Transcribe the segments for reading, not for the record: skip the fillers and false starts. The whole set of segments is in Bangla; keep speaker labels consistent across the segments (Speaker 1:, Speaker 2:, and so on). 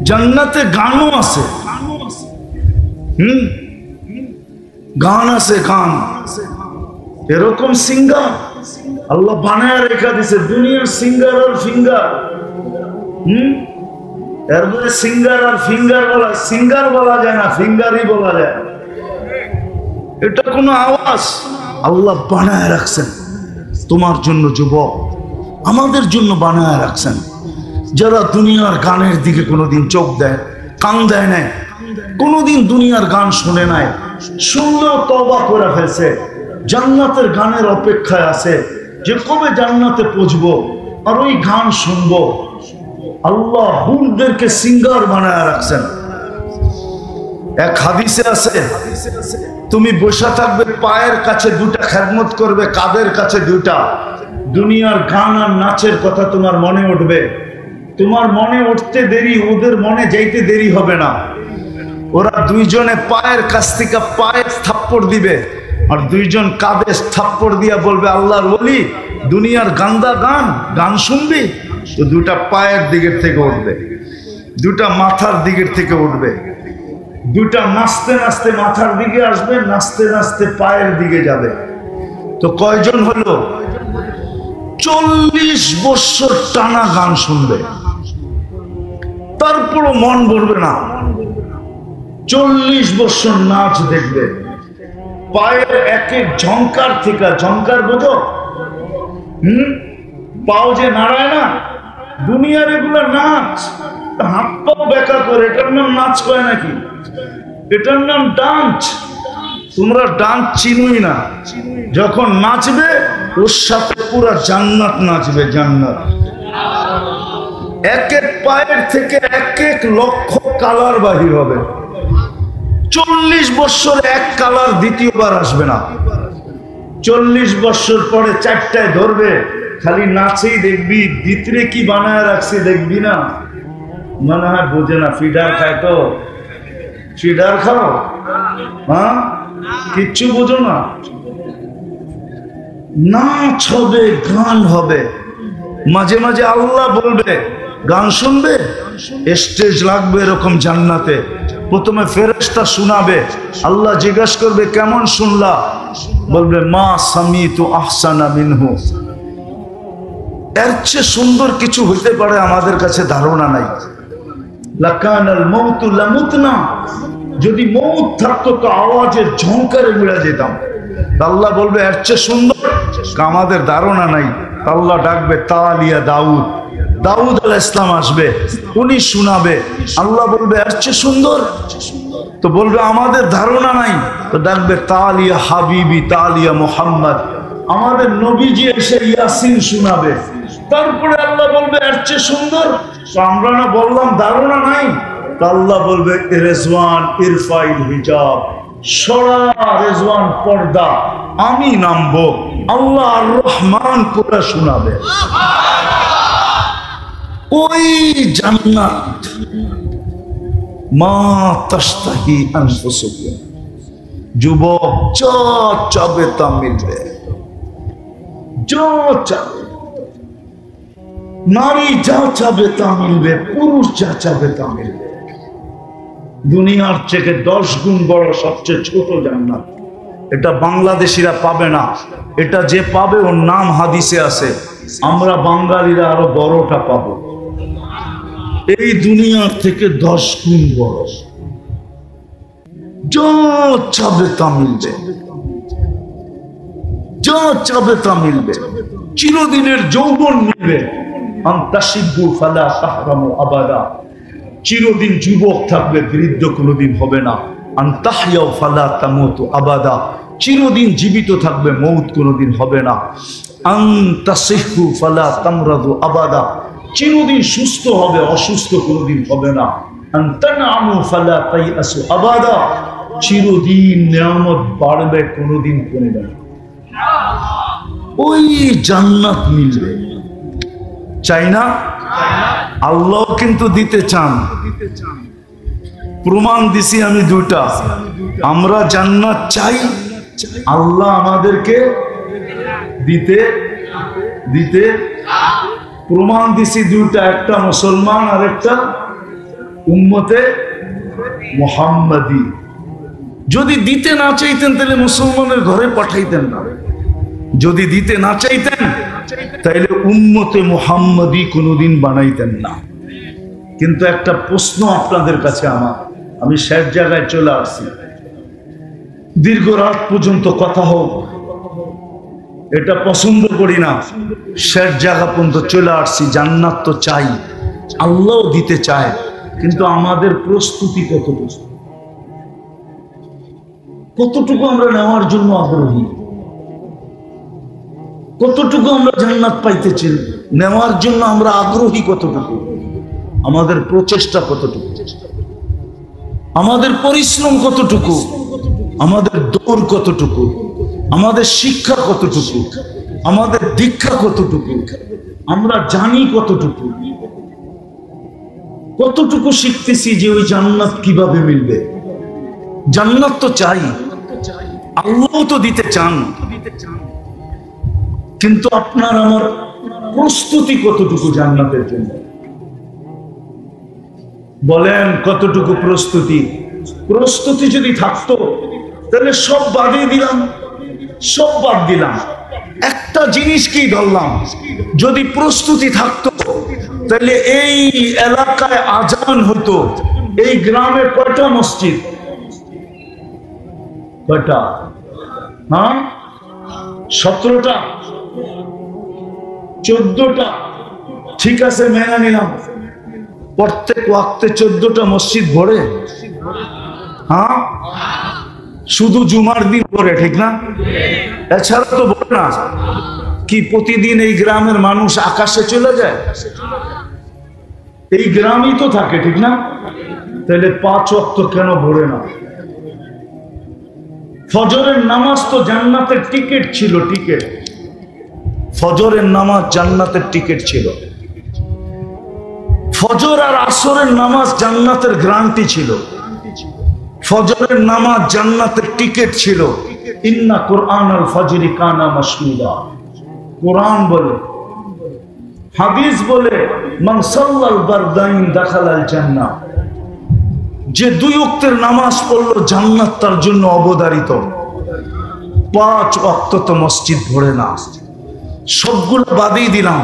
Speaker 1: জান্নাতে গানও আছে, গান আছে, গান। এরকম সিঙ্গার আল্লাহ বানায় রেখা দিছে, দুনিয়ার সিঙ্গার আর ফিঙ্গার। এরপরে সিঙ্গার আর ফিঙ্গার বলা, সিঙ্গার বলা যায় না, ফিঙ্গারই বলা যায়। এটা কোনো আওয়াজ আল্লাহ বানায় রাখছেন তোমার জন্য যুবক, আমাদের জন্য বানায় রাখছেন। যারা দুনিয়ার গানের দিকে কোনোদিন চোখ দেয়, কান দেয় নাই, কোনোদিন দুনিয়ার গান শুনে নাই, শুনলেও তওবা করে ফেলছে, জান্নাতের গানের অপেক্ষায় আছে যে কবে জান্নাতে পৌঁছবো আর ওই গান শুনবো। আল্লাহ হুরদেরকে সিঙ্গার বানায় রাখছেন। এক হাদিসে আছে, তুমি বসে থাকবে, পায়ের কাছে দুটা খেদমত করবে, কাদের কাছে দুটা। দুনিয়ার গান আর নাচের কথা তোমার মনে উঠবে, তোমার মনে উঠতে দেরি, ওদের মনে যাইতে দেরি হবে না। ওরা দুইজনে পায়ের কাছ থেকে পায়ে থাপ্পড় দিবে, আর দুইজন কাঁধে থাপ্পড় দিয়া বলবে, আল্লাহর ওলি দুনিয়ার গান্দা গান, গান শুনবি তো দুটা পায়ের দিকের থেকে উঠবে, দুটা মাথার দিকের থেকে উঠবে, দুটা নাচতে নাচতে মাথার দিকে আসবে, নাচতে নাচতে পায়ের দিকে যাবে। তো কয়জন হলো? 40 বছর টানা গান শুনবে, তারপরও মন ভরবে না। 40 বছর নাচ দেখবে, পায়ের এক এক ঝংকার থেকে, ঝংকার বোঝো? পাও যে নাড়ায় না, দুনিয়ার এগুলো নাচ, হাত পাও বেকা করে, এটার নাম নাচ কয় নাকি? এটার নাম ডান্স। তোমরা ডান্স চিনুই না। যখন নাচবে ওর সাথে পুরা জান্নাত নাচবে, জান্নাত। এক এক পায়ের থেকে এক এক লক্ষ কালার বাহির হবে। 40 বছর এক কালার দ্বিতীয়বার আসবে না। 40 বছর পরে 4টায় ধরবে, খালি নাচেই দেখবি, ভিতরে কি বানায় রাখছে দেখবি না। মনে হয় বোঝে না, ফিডার খায় তো। ফিডার খাও? হ্যাঁ, কিচ্ছু বোঝো না। নাচ হবে, গান হবে, মাঝে মাঝে আল্লাহ বলবে গান শুনবে, স্টেজ লাগবে এরকম জান্নাতে। প্রথমে ফেরেশতা শোনাবে, আল্লাহ জিজ্ঞাসা করবে কেমন শুনলা, বলবে মা সামিতু আহসানা মিনহু। এর চেয়ে সুন্দর কিছু হইতে পারে আমাদের কাছে ধারণা নাই। লাকানাল মাউতু লামুতনা, যদি মৌত থাকতো তো আওয়াজের ঝংকারে মিলে যেতাম। আল্লাহ বলবে এর চেয়ে সুন্দর, আমাদের ধারণা নাই। আল্লাহ ডাকবে তালিয়া দাউদ, দাউদ আলাইহিস সালাম আসবে, উনি শোনাবে। আল্লাহ বলবে এর চেয়ে সুন্দর, তো বলবে আমাদের ধারণা নাই। তো ডাকবে তালিয়া হাবিবি, তালিয়া মুহাম্মদ, আমাদের নবীজি এসে ইয়াসিন শোনাবে। তারপরে আল্লাহ বলবে এর চেয়ে সুন্দর, তো আমরা না বললাম ধারণা নাই। আল্লাহ বলবে রেজওয়ান ইরফাইল হিজাব, সরা রেজওয়ান পর্দা, আমি নামবো। আল্লাহ আর রহমান পুরা শোনাবে। ওই জান্নাত মা তাশতাহি আনফুসুকুম, যুবক যা চাবে তা মিলবে, যা চাবে। নারী যা চাবে তা মিলবে, পুরুষ যা চাবে তা মিলবে। দুনিয়ার থেকে 10 গুণ বড় সবচেয়ে ছোট জান্নাত। এটা বাংলাদেশিরা পাবে না, এটা যে পাবে ওর নাম হাদিসে আছে। আমরা বাঙালিরা আরো বড়টা পাবো, এই দুনিয়ার থেকে 10 গুণ বড়। যা চাবে তা মিলবে, যা চাবে তা মিলবে। চিরদিনের যৌবন মিলবে। আনতাশিবু ফালা তাহরামু আবাদা, চিরদিন যুবক থাকবে, বৃদ্ধ কোনোদিন হবে না। আনতাহইয়াউ ফালা তামুতু আবাদা, চিরদিন জীবিত থাকবে, মৌত কোনোদিন হবে না। আনতাসিহু ফালা তামরাদু আবাদা, চিরদিন সুস্থ হবে, অসুস্থ কোনোদিন হবে না। আনতানামু ফালা তাইয়াসু আবাদা, চিরদিন নিয়ামত বাড়বে, কোনোদিন কমবে না। ওই জান্নাত মিলবে। চাই না? আল্লাহ কিন্তু দিতে চান। প্রমাণ দিছি আমি দুটা। আমরা জান্নাত চাই, আল্লাহ আমাদেরকে দিতে দিতে প্রমাণ দিছি দুটা, একটা মুসলমান আর একটা উম্মতে মুহাম্মাদি। যদি দিতে না চাইতেন তাহলে মুসলমানের ঘরে পাঠাইতেন না, যদি দিতে না চাইতেন তাহলে উম্মতে মুহাম্মাদি কোনোদিন বানাইতেন না। কিন্তু একটা প্রশ্ন আপনাদের কাছে আমার, আমি শেষ জায়গায় চলে আসছি, দীর্ঘ রাত পর্যন্ত কথা হোক এটা পছন্দ করি না, শেষ জায়গা পর্যন্ত চলে আসছি। জান্নাত তো চাই, আল্লাহ দিতে চায়, কিন্তু আমাদের প্রস্তুতি কতটুকু, কতটুকু আমরা নেওয়ার জন্য আগ্রহী, কতটুকু আমরা জান্নাত পাইতেছি, নেওয়ার জন্য আমরা আগ্রহী কতটুকু, আমাদের প্রচেষ্টা কতটুকু, আমাদের পরিশ্রম কতটুকু, আমাদের দৌড় কতটুকু, আমাদের শিক্ষা কতটুকু, আমাদের দীক্ষা কতটুকু, আমরা জানি কতটুকু, কতটুকু শিখতেছি যে ওই জান্নাত কিভাবে মিলবে। জান্নাত তো চাই, আল্লাহ তো দিতে চান, কিন্তু আপনার আমার প্রস্তুতি কতটুকু জান্নাতের জন্য, বলেন কতটুকু প্রস্তুতি? প্রস্তুতি যদি থাকতো তাহলে সব বাদই দিলাম, সব বাদ দিলাম, একটা জিনিসকেই ধরলাম। যদি প্রস্তুতি থাকতো তাহলে এই এলাকায় আজান হতো। এই গ্রামে কয়টা মসজিদ? কয়টা? হ্যাঁ, 17টা, 14টা, ঠিক আছে মেনে নিলাম। প্রত্যেক ওয়াক্তে 14টা মসজিদ ভরে? হ্যাঁ, শুধু জুমার দিন ভরে, ঠিক না? এছাড়া তো ভরে না। কি প্রতিদিন এই গ্রামের মানুষ আকাশে চলে যায়? এই গ্রামই তো থাকে, ঠিক না? তাহলে 5 ওয়াক্ত কেন ভরে না? ফজরের নামাজ তো জান্নাতের টিকিট ছিল, টিকিট। ফজরের নামাজ জান্নাতের টিকিট ছিল। ফজর আর আসরের নামাজ জান্নাতের গ্যারান্টি ছিল। ফজরের নামাজ জান্নাতের টিকিট ছিল। ইন্না কুরআনাল ফাজরি কানা মাশহুদা। কোরআন বলে, হাদিস বলে, মান সাল্লাল বারদাইন দাখালাল জান্নাহ। যে 2 ওয়াক্তের নামাজ পড়লো জান্নাত তার জন্য অবধারিত। 5 ওয়াক্ত তো মসজিদ ভরে না। সবগুলো বাদই দিলাম।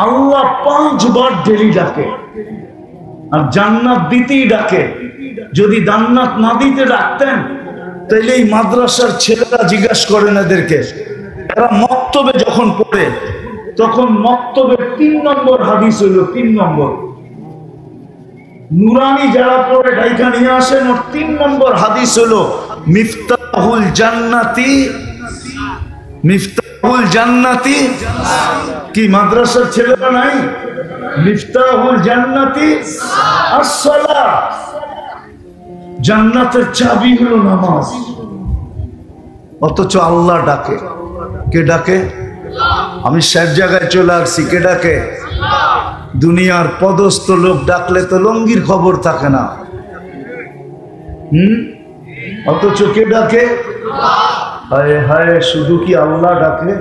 Speaker 1: আল্লাহ 5 বার ডেলি ডাকে, আর জান্নাত দিতেই ডাকে। যদি জান্নাত না দিতে ডাকতেন তাইলে এই মাদ্রাসার ছেলেরা জিজ্ঞাসা করেন এদেরকে, এরা মক্তবে যখন পড়ে তখন মক্তবের 3 নম্বর হাদিস হইল, 3 নম্বর নুরানি যারা পড়ে ঢাইকা নিয়ে আসেন, ওর 3 নম্বর হাদিস হলো মিফতাহুল জান্নাতি, মিফতাহুল জান্নাতি। কি মাদ্রাসার ছেলেরা নাই? মিফতাহুল জান্নাতি আসসালাহ। জান্নাতের চাবি হলো নামাজ। অথচ আল্লাহ ডাকে। কে ডাকে? আমি শেষ জায়গায় চলে আসছি। কে ডাকে? দুনিয়ার পদস্থ লোক ডাকলে তো লঙ্গির খবর থাকে না। অথচ কে ডাকে? হায় হায়, শুধু কি আল্লাহ ডাকে?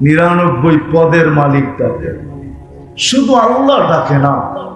Speaker 1: 99 পদের মালিক ডাকে। শুধু আল্লাহ ডাকে না,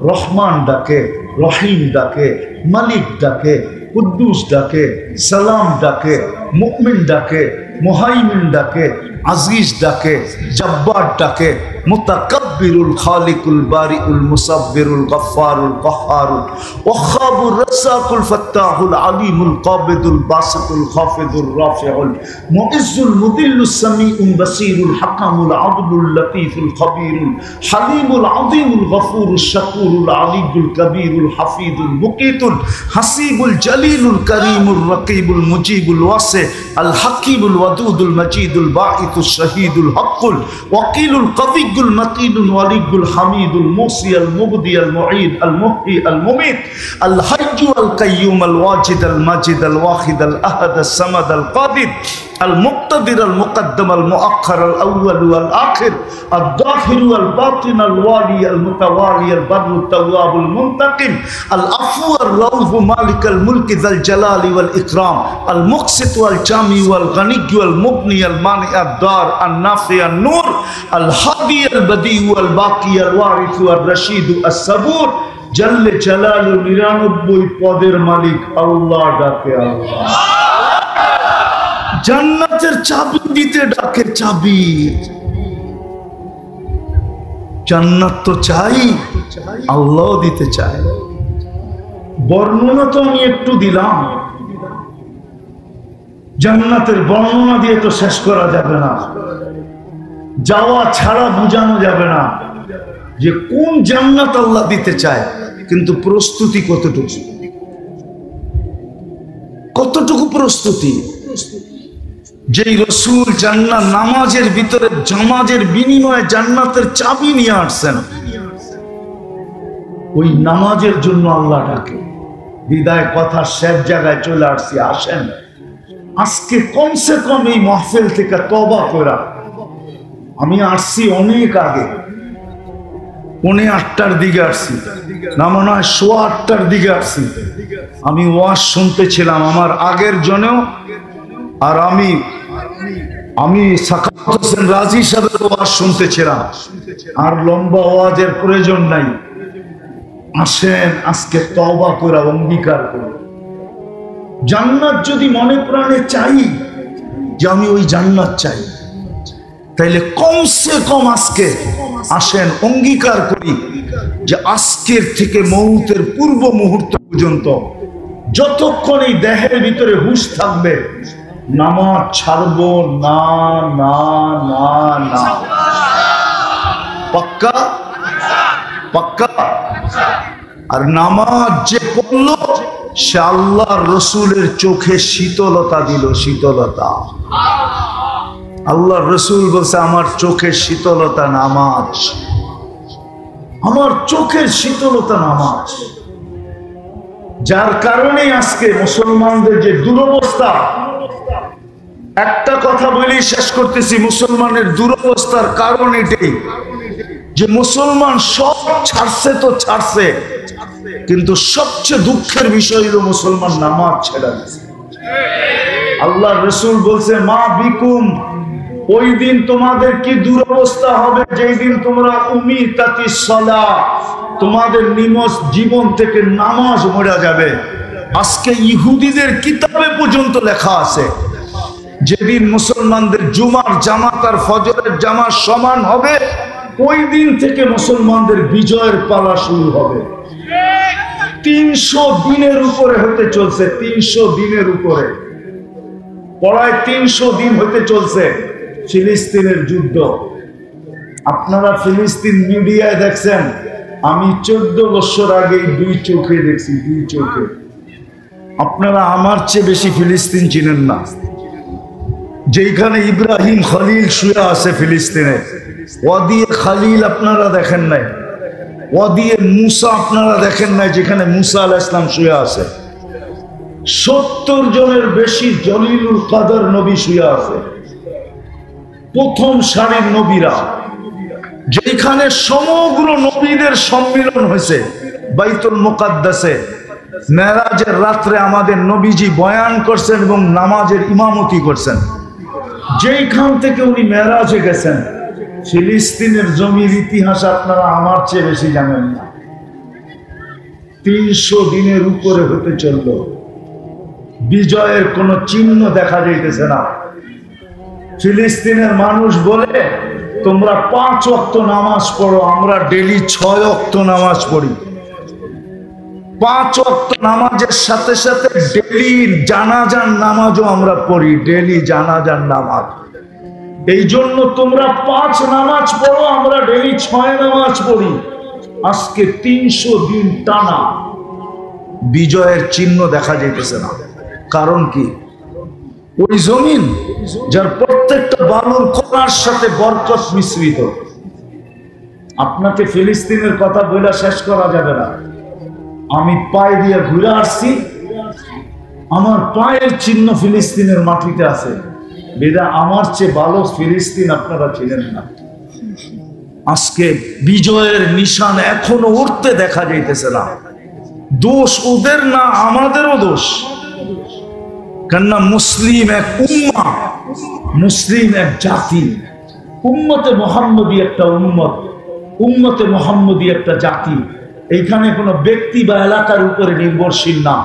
Speaker 1: রহমান ডাকে, রহিম ডাকে, মালিক ডাকে, কুদ্দুস ডাকে, সালাম ডাকে, মুমিন ডাকে, মুহাইমিন ডাকে, আজিজ ডাকে, জব্বার ডাকে, মুতাকাব্বিরুল খালিকুল বারিউল মুসাব্বিরুল গফফারুল কহ্হারুল ওয়াহাবুর রাসাকুল ফাত্তাহুল আলিমুল কাবিদুল বাসিতুল খাফিদুর রাফিউল মুইজ্জুল মুদিল্লুস সামিউল বাসিরুল হাকামুল আদলুল লতীফুল খবীরুল হালিমুল আযীমুল গফুরুশ শাকুরুল আলিয়ুল কবীরুল হাফিজুল মুকিতুল হাসিবুল জলিলুল করিমুর রকিবুল মুজিবুল ওয়াসি আল হাকিমুল ওয়াদুদুল মজিদুল বাঈতুশ শহীদুল হকুল ওয়াকিলুল কবিগুল মতিনুল ওয়ালিগুল হামিদুল মুসি আল মুবদি আল মুঈদ আল মুহয়ি আল মুমিত আল হাইয়্যু আল কাইয়্যুম আল ওয়াজিদ আল মাজিদ আল ওয়াহিদ আল আহাদ আস সামাদ আল কাদির المقتدر المقدم المؤخر الأول والآخر الظاهر والباطن الوالي المتوالي البر التواب المنتقم العفو الرؤوف مالك الملك ذا الجلال والإكرام المقسط والجامع والغني والمغني المانع الدار النافع النور الهادي البديع والباقي الوارث والرشيد الصبور জাল্লে জালালু 99 পদের মালিক আল্লাহ ডাকে আল্লাহ। জান্নাতের চাবি দিতে ডাকে চাবি। জান্নাত তো চাই, আল্লাহ দিতে চায়। বর্ণনা তো আমি একটু দিলাম, জান্নাতের বর্ণনা দিয়ে তো শেষ করা যাবে না, যাওয়া ছাড়া বোঝানো যাবে না যে কোন জান্নাত আল্লাহ দিতে চায়, কিন্তু প্রস্তুতি কতটুকু, কতটুকু প্রস্তুতি। যেই রসুল জান্নাত নামাজের ভিতরে জামাজের বিনিময়ে জান্নাতের চাবি নিয়ে আসছেন, ওই নামাজের জন্য আল্লাহ ডাকে। বিদায় কথা শেষ জায়গায় চলে আসছি, আসেন আজকে কমসে কম এই মাহফিল থেকে তওবা করা। আমি আসছি অনেক আগে, 7:45 দিকে আসছি, না মনে হয় 8:15 দিকে আসছি। আমি ওয়াজ শুনতেছিলাম আমার আগের জনেও, আর আমি সাখাওয়াত হোসেন রাজি সাহেবের ওয়াজ শুনতেছিলাম। আর লম্বা ওয়াজের প্রয়োজন নাই, আসেন আজকে তওবা করে অঙ্গীকার করে। জান্নাত যদি মনে প্রাণে চাই যে আমি ওই জান্নাত চাই, তাইলে কমসে কম আজকে আসেন অঙ্গীকার করি যে আজকের থেকে মৌতের পূর্ব মুহূর্ত পর্যন্ত যতক্ষণ এই দেহের ভিতরে হুঁশ থাকবে নামাজ ছাড়বো না, না, না, না। পাক্কা? পাক্কা? আর নামাজ যে পড়লো সে আল্লাহর রসুলের চোখে শীতলতা দিল, শীতলতা। আল্লাহর রসুল বলছে আমার চোখের শীতলতা নামাজ, আমার চোখের শীতলতা নামাজ। যার কারণে আজকে মুসলমানদের যে দুরবস্থা, একটা কথা বলেই শেষ করতেছি, মুসলমানের দুরবস্থার কারণ এটাই যে মুসলমান সব ছাড়ছে তো ছাড়ছে, কিন্তু সবচেয়ে দুঃখের বিষয় হলো মুসলমান নামাজ ছেড়ে দিয়েছে। আল্লাহ রসুল বলছে মা বিকুম, ওই দিন তোমাদের কি দুরবস্থা হবে যেই দিন তোমরা উমিতাতি সালাহ, তোমাদের নিমজ জীবন থেকে নামাজ মরে যাবে। আজকে ইহুদিদের কিতাবে পর্যন্ত লেখা আছে যেদিন মুসলমানদের জুমার জামাত আর ফজরের জামাত সমান হবে, ওই দিন থেকে মুসলমানদের বিজয়ের পালা শুরু হবে। 300 দিনের উপরে হতে চলছে, 300 দিনের উপরে, পড়ায় 300 দিন হতে চলছে ফিলিস্তিনের যুদ্ধ। আপনারা ফিলিস্তিন মিডিয়ায় দেখছেন, আমি 14 বছর আগে 2 চোখে দেখছি, 2 চোখে। আপনারা আমার চেয়ে বেশি ফিলিস্তিন চিনেন না। যেখানে ইব্রাহিম খলিল শুয়ে আছে ফিলিস্তিনে, ওয়াদিয়ে খালিল আপনারা দেখেন নাই, ওয়াদিয়ে মুসা আপনারা দেখেন নাই, যেখানে মুসা আলাইহিস সালাম শুয়ে আছে। 70 জনের বেশি জলিলুল কাদের নবী শুয়ে আছে, প্রথম সারির নবীরা। যেখানে সমগ্র নবীদের সম্মিলন হয়েছে বাইতুল মুকাদ্দাসে, মেরাজের রাত্রে আমাদের নবীজি বয়ান করছেন এবং নামাজের ইমামতি করছেন। যেইখান থেকে উনি মেরাজে গেছেন, ফিলিস্তিনের জমির ইতিহাস আপনারা আমার চেয়ে বেশি জানেন না। 300 দিনের উপরে হতে চলল, বিজয়ের কোনো চিহ্ন দেখা যাইতেছে না। ফিলিস্তিনের মানুষ বলে তোমরা 5 ওয়াক্ত নামাজ পড়ো, আমরা ডেলি 6 ওয়াক্ত নামাজ পড়ি। 5 ওয়াক্ত নামাজের সাথে সাথে ডেলি জানাজার নামাজও আমরা পড়ি, ডেলি জানাজার নামাজ। এই জন্য তোমরা 5 নামাজ পড়ো, আমরা ডেলি 6 নামাজ পড়ি। আজকে 300 দিন টানা বিজয়ের চিহ্ন দেখা যাইতেছে না। কারণ কি? ওই জমিন যার প্রত্যেকটা বালুর কণার সাথে বরকত মিশ্রিত। আপনাকে ফিলিস্তিনের কথা বলে শেষ করা যাবে না। আমি পায়ে দিয়ে ঘুরে আসছি, আমার পায়ের চিহ্ন ফিলিস্তিনের মাটিতে আছে। বেদা আমার চেয়ে ভালো ফিলিস্তিন আপনারা ছিলেন না। আজকে বিজয়ের নিশান এখনো উঠতে দেখা যাইতেছে না। দোষ ওদের না, আমাদেরও দোষ। কেননা মুসলিম এক উম্মাহ, মুসলিম এক জাতি, উম্মতে মুহাম্মদী একটা উম্মত, উম্মতে মুহাম্মদী একটা জাতি। এইখানে কোনো ব্যক্তি বা এলাকার উপরে নির্ভরশীল না,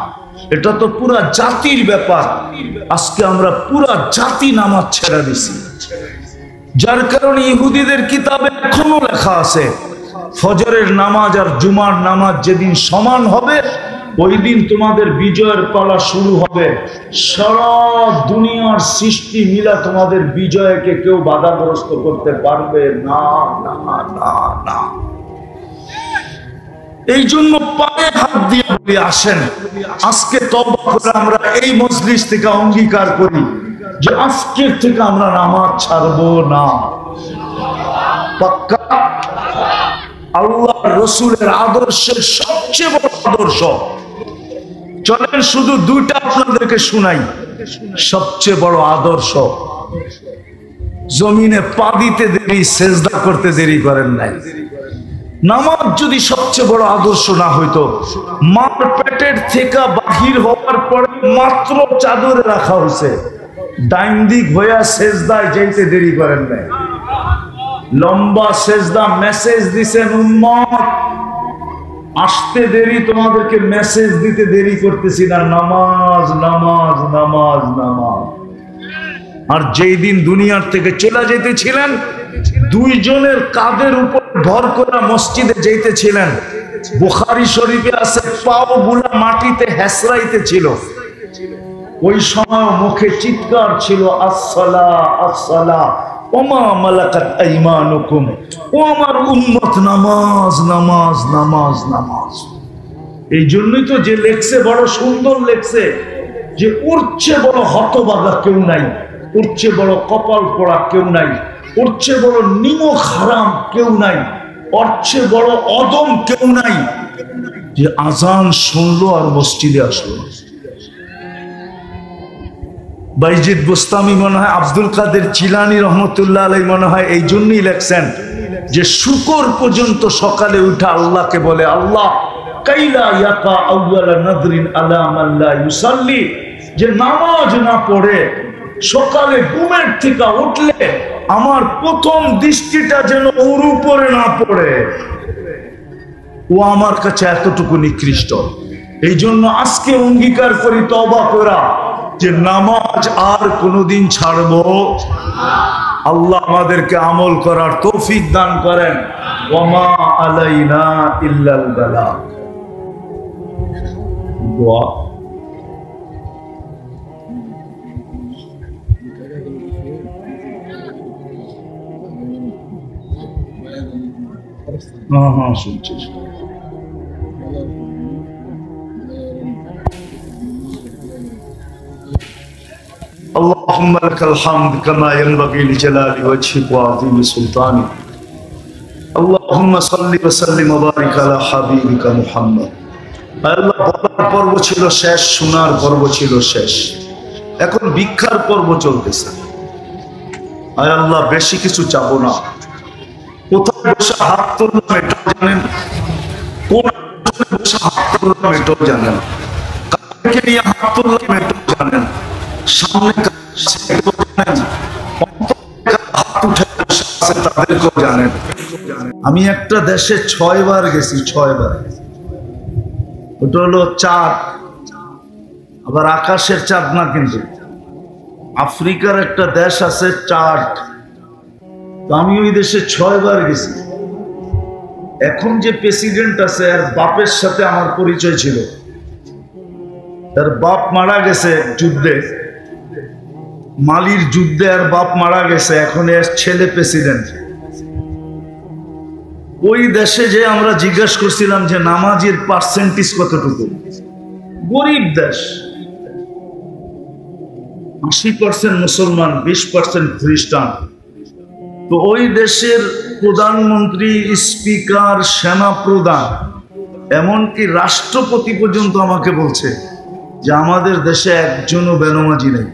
Speaker 1: এটা তো পুরা জাতির ব্যাপার। আজকে আমরা পুরা জাতি নামাজ ছেড়ে দিছি, যার কারণে ইহুদিদের কিতাবে এখনো লেখা আছে ফজরের নামাজ আর জুমার নামাজ যেদিন সমান হবে ওই দিন তোমাদের বিজয়ের পালা শুরু হবে। সারা দুনিয়ার সৃষ্টি মিলা তোমাদের বিজয়কে কেউ বাধাগ্রস্ত করতে পারবে না, না, না, না। এই জন্য পায়ে হাত দিয়ে বলি, আসেন আজকে তওবা করে আমরা এই মজলিস থেকে অঙ্গীকার করি যে আজকের থেকে আমরা নামাজ ছাড়বো না। পাক্কা? আল্লাহ রসুলের আদর্শের সবচেয়ে বড় আদর্শ, চলেন শুধু দুইটা আপনাদেরকে শুনাই। সবচেয়ে বড় আদর্শ, জমিনে পা দিতে দেরি, সেজদা করতে দেরি করেন নাই। নামাজ যদি সবচেয়ে বড় আদর্শ না হইতো, মার পেটের থেকে বাহির হওয়ার পরে মাত্র চাদরে রাখা হয়েছে, ডাইন দিক হইয়া সেজদায় যাইতে দেরি করেন নাই। লম্বা সেজদা মেসেজ দিছেন, উম্মত আসতে দেরি, তোমাদেরকে মেসেজ দিতে দেরি করতেছি না, নামাজ নামাজ নামাজ নামাজ। আর যেই দিন দুনিয়ার থেকে চলে যেতেছিলেন, দুইজনের কাঁধের উপর ভর করে মসজিদে যেতেছিলেন। বুখারী শরীফে আছে পাও গুলা মাটিতে হেসরাইতে ছিল। ওই সময় মুখে চিৎকার ছিল, আসসালাহ আসসালাহ ওমা মালাকাত আইমানুকুম, ও আমার উম্মত নামাজ নামাজ নামাজ নামাজ। এই জন্যই তো যে লেখছে বড় সুন্দর লেখছে যে ওর চেয়ে বড় হতভাগা কেউ নাই, ওর চেয়ে বড় কপাল পোড়া কেউ নাই, ওর চেয়ে বড় নিমক হারাম কেউ নাই, ওর চেয়ে বড় অদম কেউ নাই যে আজান শুনলো আর মসজিদে আসলো। বাইজিদ বুস্তামি মনে হয়, আব্দুল কাদের জিলানী রহমতুল্লাহ আলাইহি মনে হয় এই জন্যই লেখছেন যে শুকর পর্যন্ত সকালে উঠে আল্লাহকে বলে, আল্লাহ কাইলা ইয়াকা আউয়ালা নাদরিন আলা মান লা ইউসাল্লি, যে নামাজ না পড়ে সকালে ঘুমের থেকে উঠলে আমার প্রথম দৃষ্টিটা যেন ওর উপরে না পড়ে, ও আমার কাছে এতটুকু নিকৃষ্ট। এই জন্য আজকে অঙ্গীকার করি তওবা করা যে নামাজ আর কোনোদিন ছাড়বো। আল্লাহ আমাদেরকে আমল করার তৌফিক দান করেন। ওয়া মা আলাইনা ইল্লাল বালাগ। দোয়া। হ্যাঁ শুনছি। اللهم لك الحمد كما ينبغي لجلال وجهك وعظيم سلطانك اللهم صل وسلم وبارك على حبيبك محمد। আল্লাহ বলার পর্ব ছিল শেষ, শোনার পর্ব ছিল শেষ, এখন ভিক্ষার পর্ব চলতেছে। আয় আল্লাহ বেশি কিছু চাবো না। কোথায় বসে হাত তুললাম এটাও জানেন, কোন বসে হাত তুললাম এটাও জানেন, কাকে নিয়ে হাত তুললাম এটাও জানেন, সামনে তাদেরকেও জানেন। আমি একটা দেশে 6 বার গেছি, 6 বার। ওটা হলো চাঁদ, আবার আকাশের চাঁদ না, কিন্তু আফ্রিকার একটা দেশ আছে চাঁদ। তো আমি ওই দেশে 6 বার গেছি। এখন যে প্রেসিডেন্ট আছে আর বাপের সাথে আমার পরিচয় ছিল, তার বাপ মারা গেছে যুদ্ধে, মালির যুদ্ধে, আর বাপ মারা গেছে, এখন এর ছেলে প্রেসিডেন্ট। ওই দেশে যে আমরা জিজ্ঞাসা করছিলাম যে নামাজের পার্সেন্টেজ কতটুকু, গরিব দেশ, 80% মুসলমান, 20% খ্রিস্টান। তো ওই দেশের প্রধানমন্ত্রী, স্পিকার, সেনা প্রধান, এমনকি রাষ্ট্রপতি পর্যন্ত আমাকে বলছে যে আমাদের দেশে একজনও বেনামাজি নেই,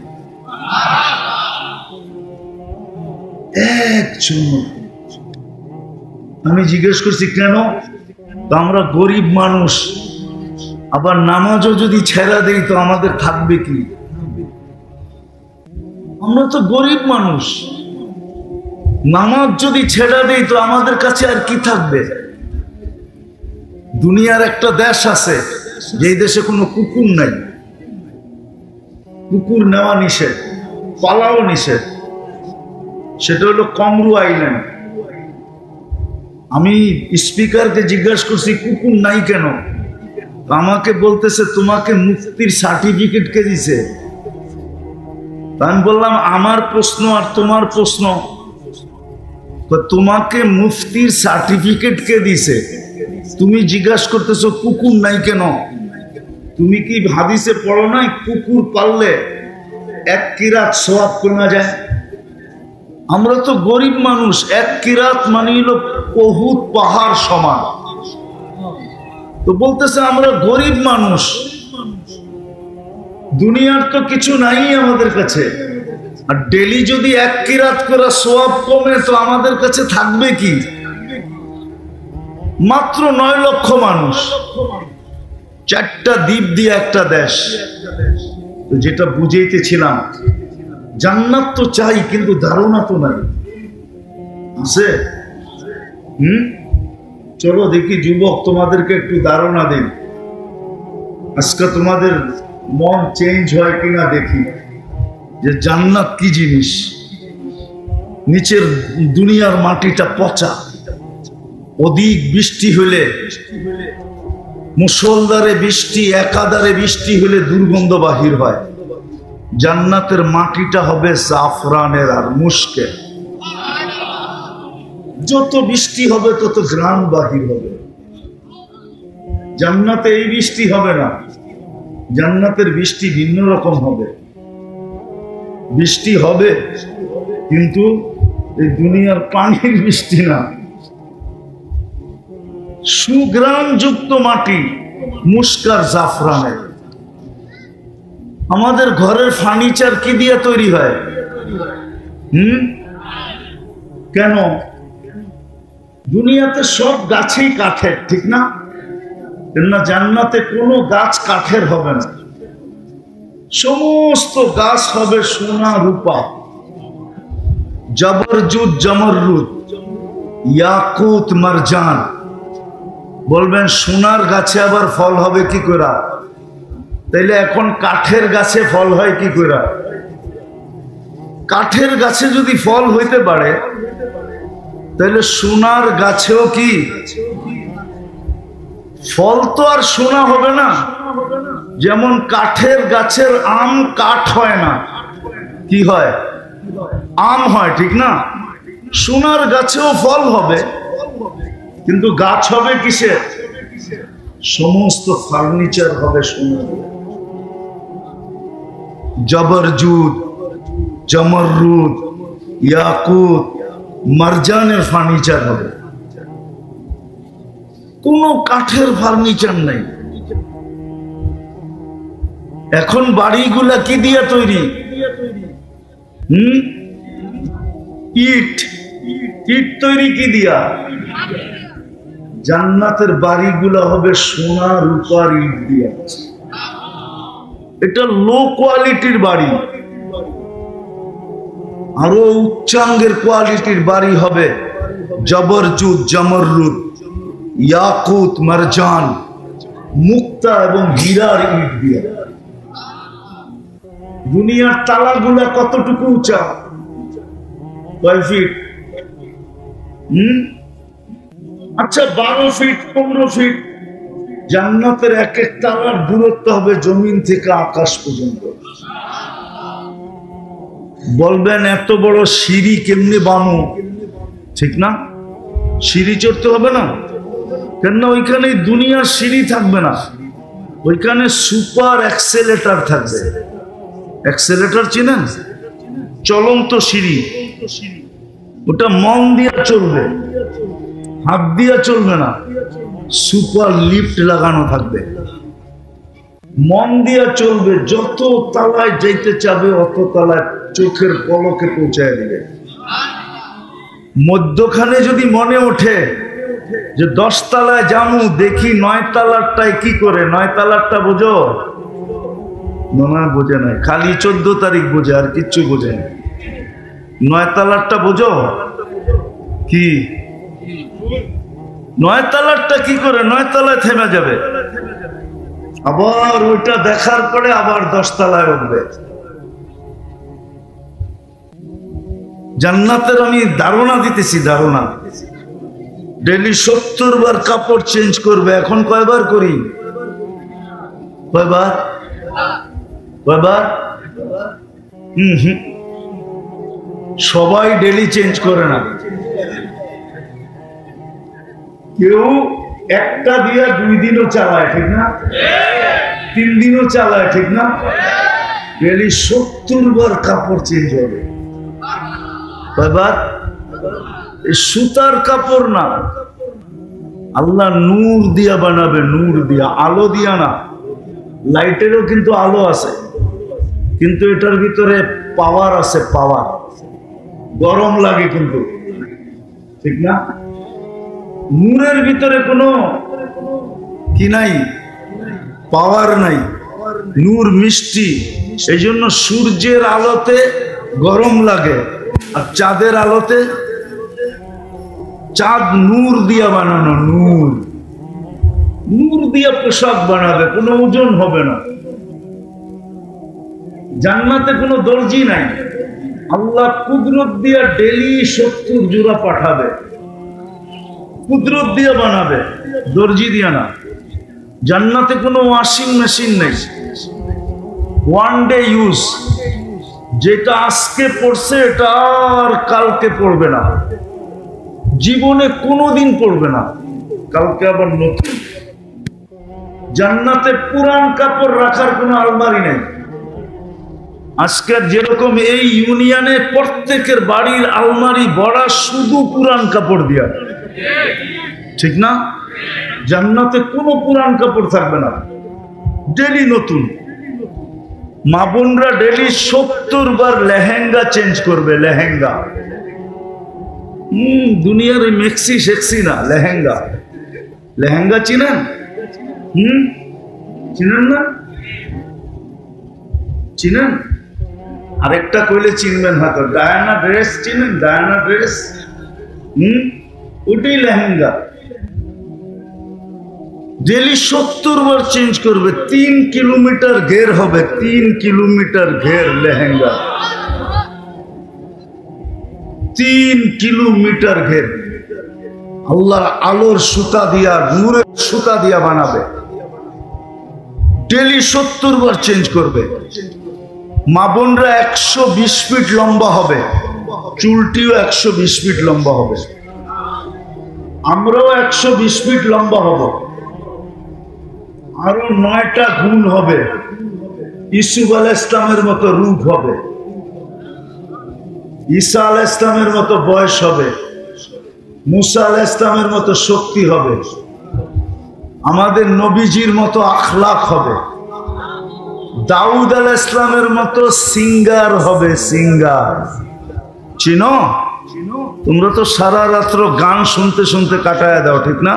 Speaker 1: একজন। আমি জিজ্ঞেস করছি কেন? আমরা গরিব মানুষ, আবার নামাজও যদি ছেড়া দেই তো আমাদের থাকবে কি? আমরা তো গরিব মানুষ, নামাজ যদি ছেড়া দেই তো আমাদের কাছে আর কি থাকবে? দুনিয়ার একটা দেশ আছে যেই দেশে কোনো কুকুর নাই, কুকুর নেওয়া নিষেধ, পালাও নিষেধ, সেটা হলো কমরু আইল্যান্ড। আমি স্পিকারকে জিজ্ঞাসা করছি কুকুর নাই কেন, আমাকে বলতেছে তোমাকে মুক্তির সার্টিফিকেট কে দিছে। আমি বললাম আমার প্রশ্ন আর তোমার প্রশ্ন, তোমাকে মুফতির সার্টিফিকেট কে দিছে, তুমি জিজ্ঞাসা করতেছো কুকুর নাই কেন? তুমি কি হাদিসে পড়ো নাই কুকুর পাললে 1 কিরাত সওয়াব কমা যায়? আমরা তো গরিব মানুষ, 1 কিরাত মানে হলো বহুত পাহাড় সমান। তো বলতেছে আমরা গরিব মানুষ, দুনিয়ার তো কিছু নাই আমাদের কাছে, আর ডেলি যদি 1 কিরাত করে সওয়াব কমে তো আমাদের কাছে থাকবে কি? মাত্র 9 লক্ষ মানুষ, 4টা দ্বীপ দিয়ে একটা দেশ। তো যেটা বুঝাইতেছিলাম, জান্নাত তো চাই কিন্তু ধারণা তো নাই, আছে? চলো দেখি যুবক, তোমাদেরকে একটু ধারণা দিন, আজকে তোমাদের মন চেঞ্জ হয় কিনা দেখি, যে জান্নাত কি জিনিস। নিচের দুনিয়ার মাটিটা পচা, অধিক বৃষ্টি হলে, মুষলধারে বৃষ্টি, একাধারে বৃষ্টি হলে দুর্গন্ধ বাহির হয়। জান্নাতের মাটিটা হবে জাফরানের আর মুশকের, যত বৃষ্টি হবে তত ঘ্রাণ বাহির হবে। জান্নাতে এই বৃষ্টি হবে না, জান্নাতের বৃষ্টি ভিন্ন রকম হবে। বৃষ্টি হবে কিন্তু এই দুনিয়ার পানির বৃষ্টি না, সুঘ্রাণ যুক্ত মাটি, মুস্কার জাফরানের। আমাদের ঘরের ফার্নিচার কি দিয়ে তৈরি হয়? কেন? দুনিয়াতে সব গাছেই কাঠের, ঠিক না? না, জান্নাতে কোনো গাছ কাঠের হবে না, সমস্ত গাছ হবে সোনা রূপা, জবরজুদ জমরুদ, ইয়াকুত মারজান। বলবেন সোনার গাছে আবার ফল হবে কি করে? তাইলে এখন কাঠের গাছে ফল হয় কি করে? কাঠের গাছে যদি ফল হইতে পারে তাহলে সোনার গাছেও কি ফল? তো আর সোনা হবে না। যেমন কাঠের গাছের আম কাঠ হয় না, কি হয়? আম হয়, ঠিক না? সোনার গাছেও ফল হবে, কিন্তু গাছ হবে কিসের? সমস্ত ফার্নিচার হবে সোনার। জবরজুদ জমরুদ ইয়াকুত মারজানের ফার্নিচার হবে, কোনো কাঠের ফার্নিচার নাই। এখন বাড়িগুলা কি দিয়ে তৈরি? ইট, ইট তৈরি কি দিয়া? জান্নাতের বাড়িগুলা হবে সোনা রূপার ইট দিয়া। এটা লো কোয়ালিটির বাড়ি, আরো উচ্চাঙ্গের কোয়ালিটির বাড়ি হবে জবরজুদ জমরুদ ইয়াকুত মারজান মুক্তা এবং হীরার ইট দিয়া। দুনিয়ার তালাগুলা কতটুকু উঁচা? কয় ফিট? আচ্ছা 12 ফিট 15 ফিট। জান্নাতের এক এক তালার দূরত্ব হবে জমিন থেকে আকাশ পর্যন্ত। বলবেন এত বড় সিঁড়ি কেমনে বানো? ঠিক না, সিঁড়ি চড়তে হবে না? কেন? ওইখানে দুনিয়ার সিঁড়ি থাকবে না, ওইখানে সুপার অ্যাক্সেলেটর থাকবে। অ্যাক্সেলেটর চিনেন? চলন্ত সিঁড়ি, ওটা মন দিয়ে চলবে, হাত দিয়ে চলবে না। সুপার লিফট লাগানো থাকবে, মন দিয়ে চলবে। যত তালায় যাইতে চাবে অত তালায় চোখের পলকে পৌঁছায় দিবে। মধ্যখানে যদি মনে ওঠে যে 10 তলায় যামু, দেখি 9 তলারটায় কি করে? 9 তলারটা বোঝো? না, বোঝে নাই, খালি 14 তারিখ বোঝে, আর কিচ্ছু বোঝে না। 9 তলারটা বোঝো কি? নয়তলারটা কি করে 9 তলায় থেমে যাবে, আবার ওইটা দেখার পরে আবার 10 তলায় উঠবে। জান্নাতের আমি ধারণা দিতেছি, ধারণা। ডেলি 70 বার কাপড় চেঞ্জ করবে। এখন কয়বার করি? কয়বার? কয়বার? সবাই ডেলি চেঞ্জ করে না। কেউ একটা দিয়া 2 দিনও চালায়, ঠিক না? 3 দিনও চালায়, ঠিক না? ডেলি 70 বার কাপড় চেঞ্জ হবে। কয়বার? সুতার কাপড় না, আল্লাহ নূর দিয়া বানাবে, নূর দিয়া, আলো দিয়া না। লাইটেরও কিন্তু আলো আছে, কিন্তু এটার ভিতরে পাওয়ার আছে, পাওয়ার। গরম লাগে কিন্তু, ঠিক না? নূরের ভিতরে কোনো কি নাই, পাওয়ার নাই। নূর মিষ্টি, এই জন্য সূর্যের আলোতে গরম লাগে, আর চাঁদের আলোতে, চাঁদ নূর দিয়া বানানো, নূর, নূর দিয়া পোশাক বানাবে, কোনো ওজন হবে না। জান্নাতে কোনো দর্জি নাই, আল্লাহ কুদরত দিয়া ডেলি 70 জোড়া পাঠাবে, কুদরত দিয়া বানাবে, দর্জি দিয়া না। জান্নাতে কোনো ওয়াশিং মেশিন নেই, ওয়ান ডে ইউজ। যেটা আজকে পড়ছে এটা আর কালকে পড়বে না, জীবনে কোনোদিন পড়বে না, কালকে আবার নতুন। জান্নাতে পুরান কাপড় রাখার কোনো আলমারি নেই। আজকের যেরকম এই ইউনিয়নে প্রত্যেকের বাড়ির আলমারি ভরা শুধু পুরান কাপড় দিয়া, ঠিক না? জান্নাতে কোনো পুরান কাপড় থাকবে না, ডেলি নতুন। মা বোনরা ডেলি 70 বার লেহেঙ্গা চেঞ্জ করবে, লেহেঙ্গা। দুনিয়ার মেক্সি সেক্সি না, লেহেঙ্গা। লেহেঙ্গা চিনেন? চিনেন না? চিনেন? আরেকটা কইলে চিনবেন হয়তো, ডায়ানা ড্রেস চিনেন? ডায়ানা ড্রেস, ওটাই লেহেঙ্গা। ডেলি 70 বার চেঞ্জ করবে। 3 কিলোমিটার ঘের হবে, 3 কিলোমিটার ঘের লেহেঙ্গা, 3 কিলোমিটার ঘের। আল্লাহর আলোর সুতা দিয়া, নূরের সুতা দিয়া বানাবে, ডেলি 70 বার চেঞ্জ করবে। মা বোনরা 120 ফিট লম্বা হবে, চুলটিও 120 ফিট লম্বা হবে। আমরাও 120 ফিট লম্বা হব, আরো 9টা গুণ হবে। ইসুফ আলাইহিস ইসলামের মতো রূপ হবে, ঈসা আলাইহিস ইসলামের মতো বয়স হবে, মুসা আলাইহিস ইসলামের মতো শক্তি হবে, আমাদের নবীজির মতো আখলাক হবে, দাউদ আলাইহিস ইসলামের মতো সিঙ্গার হবে, সিঙ্গার। চিনো? তোমরা তো সারা রাত্র গান শুনতে শুনতে কাটায় দাও, ঠিক না?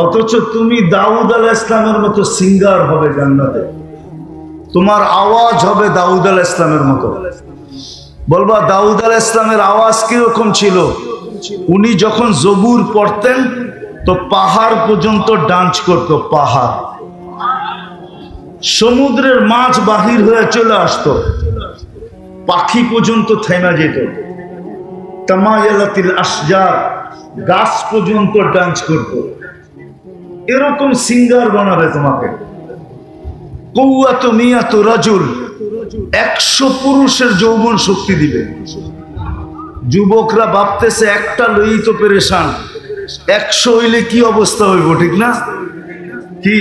Speaker 1: অথচ তুমি দাউদ আলাইহিস ইসলামের মতো সিঙ্গার হবে জান্নাতে। তোমার আওয়াজ হবে দাউদ আলাইহিস ইসলামের মতো। বলবা দাউদ আলাইহিস ইসলামের আওয়াজ কিরকম ছিল? উনি যখন জবুর পড়তেন তো পাহাড় পর্যন্ত ডান্স করতো, পাহাড়। সমুদ্রের মাছ বাহির হয়ে চলে আসতো, পাখি পর্যন্ত থেমে যেত। তামায়ালাতিল আশজার, গাছ পর্যন্ত ডান্স করতো। এরকম সিঙ্গার বানাবে তোমাকে। কওয়াত মিয়াত রাজুল, 100 পুরুষের যৌবন শক্তি দিবে। যুবকরা ভাবতেছে একটা লই তো পেরেশান, 100 হইলে কি অবস্থা হইব, ঠিক না? কি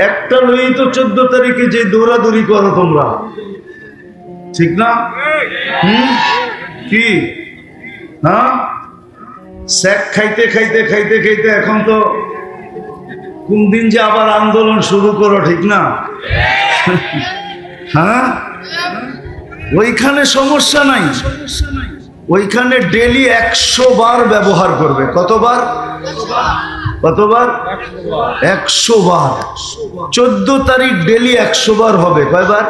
Speaker 1: একটা লই তো 14 তারিখে যে দৌড়াদৌড়ি করো তোমরা, ঠিক না? কি হ্যাঁ, স্যাক খাইতে খাইতে খাইতে খাইতে এখন তো কোন দিন যে আবার আন্দোলন শুরু করো, ঠিক না? হ্যাঁ, ওইখানে সমস্যা নাই, ওইখানে ডেলি 100 বার ব্যবহার করবে। কতবার? কতবার? 100 বার। 14 তারিখ ডেলি 100 বার হবে। কয়বার?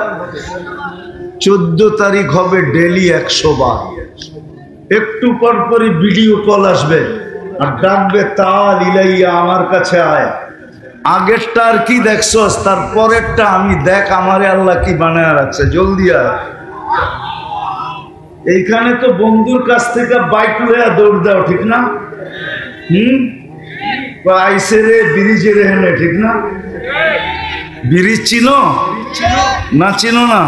Speaker 1: 14 তারিখ হবে ডেলি 100 বার। একটু পর পরই ভিডিও কল আসবে, আর ডাকবে তাল ইলাইয়া, আমার কাছে আয়। আগেরটা আর কি দেখছস, তার পরেরটা আমি দেখ আমারে আল্লাহ কি বানায় রাখছে, জলদি আয়। এইখানে তো বন্ধুর কাছ থেকে বাইক লইয়া দৌড় দাও, ঠিক না? আইসে রে ব্রিজে রেহেনে, ঠিক না? ব্রিজ চিনো না, চিনো না?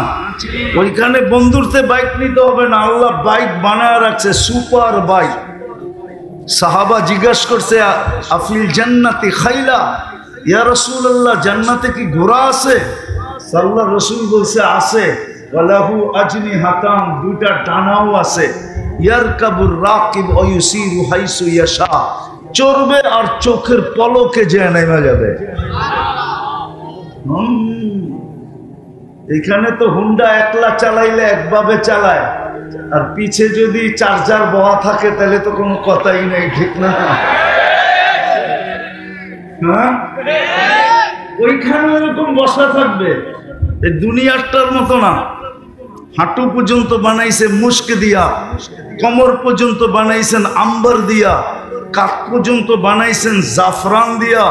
Speaker 1: ওইখানে বন্ধুরতে বাইক নিতে হবে না, আল্লাহ বাইক বানায় রাখছে, সুপার বাইক। সাহাবা জিজ্ঞাসা করছে আফিল জান্নাতি খাইলা, ইয়া রাসূলুল্লাহ জান্নাতে কি ঘোড়া আছে? আল্লাহর রাসূল বলছে আছে, ওয়ালাহু আজনিহাতান, দুইটা ডানাও আছে। ইয়ারকাবুর রাকিব ওয়া ইউসিরু হাইসু ইয়াশা, চড়বে আর চোখের পলকে যে নেমে যাবে। এখানে তো হুন্ডা একলা চালাইলে একভাবে চালায়, আর পিছে যদি চার্জার বহা থাকে তাহলে তো কোনো কথাই নেই, ঠিক না? হ্যাঁ, ওইখানে এরকম বসা থাকবে। এই দুনিয়াটার মতো না। হাঁটু পর্যন্ত বানাইছে মুস্ক দিয়া, কোমর পর্যন্ত বানাইছেন আম্বার দিয়া, কাঠ পর্যন্ত বানাইছেন জাফরান দিয়া,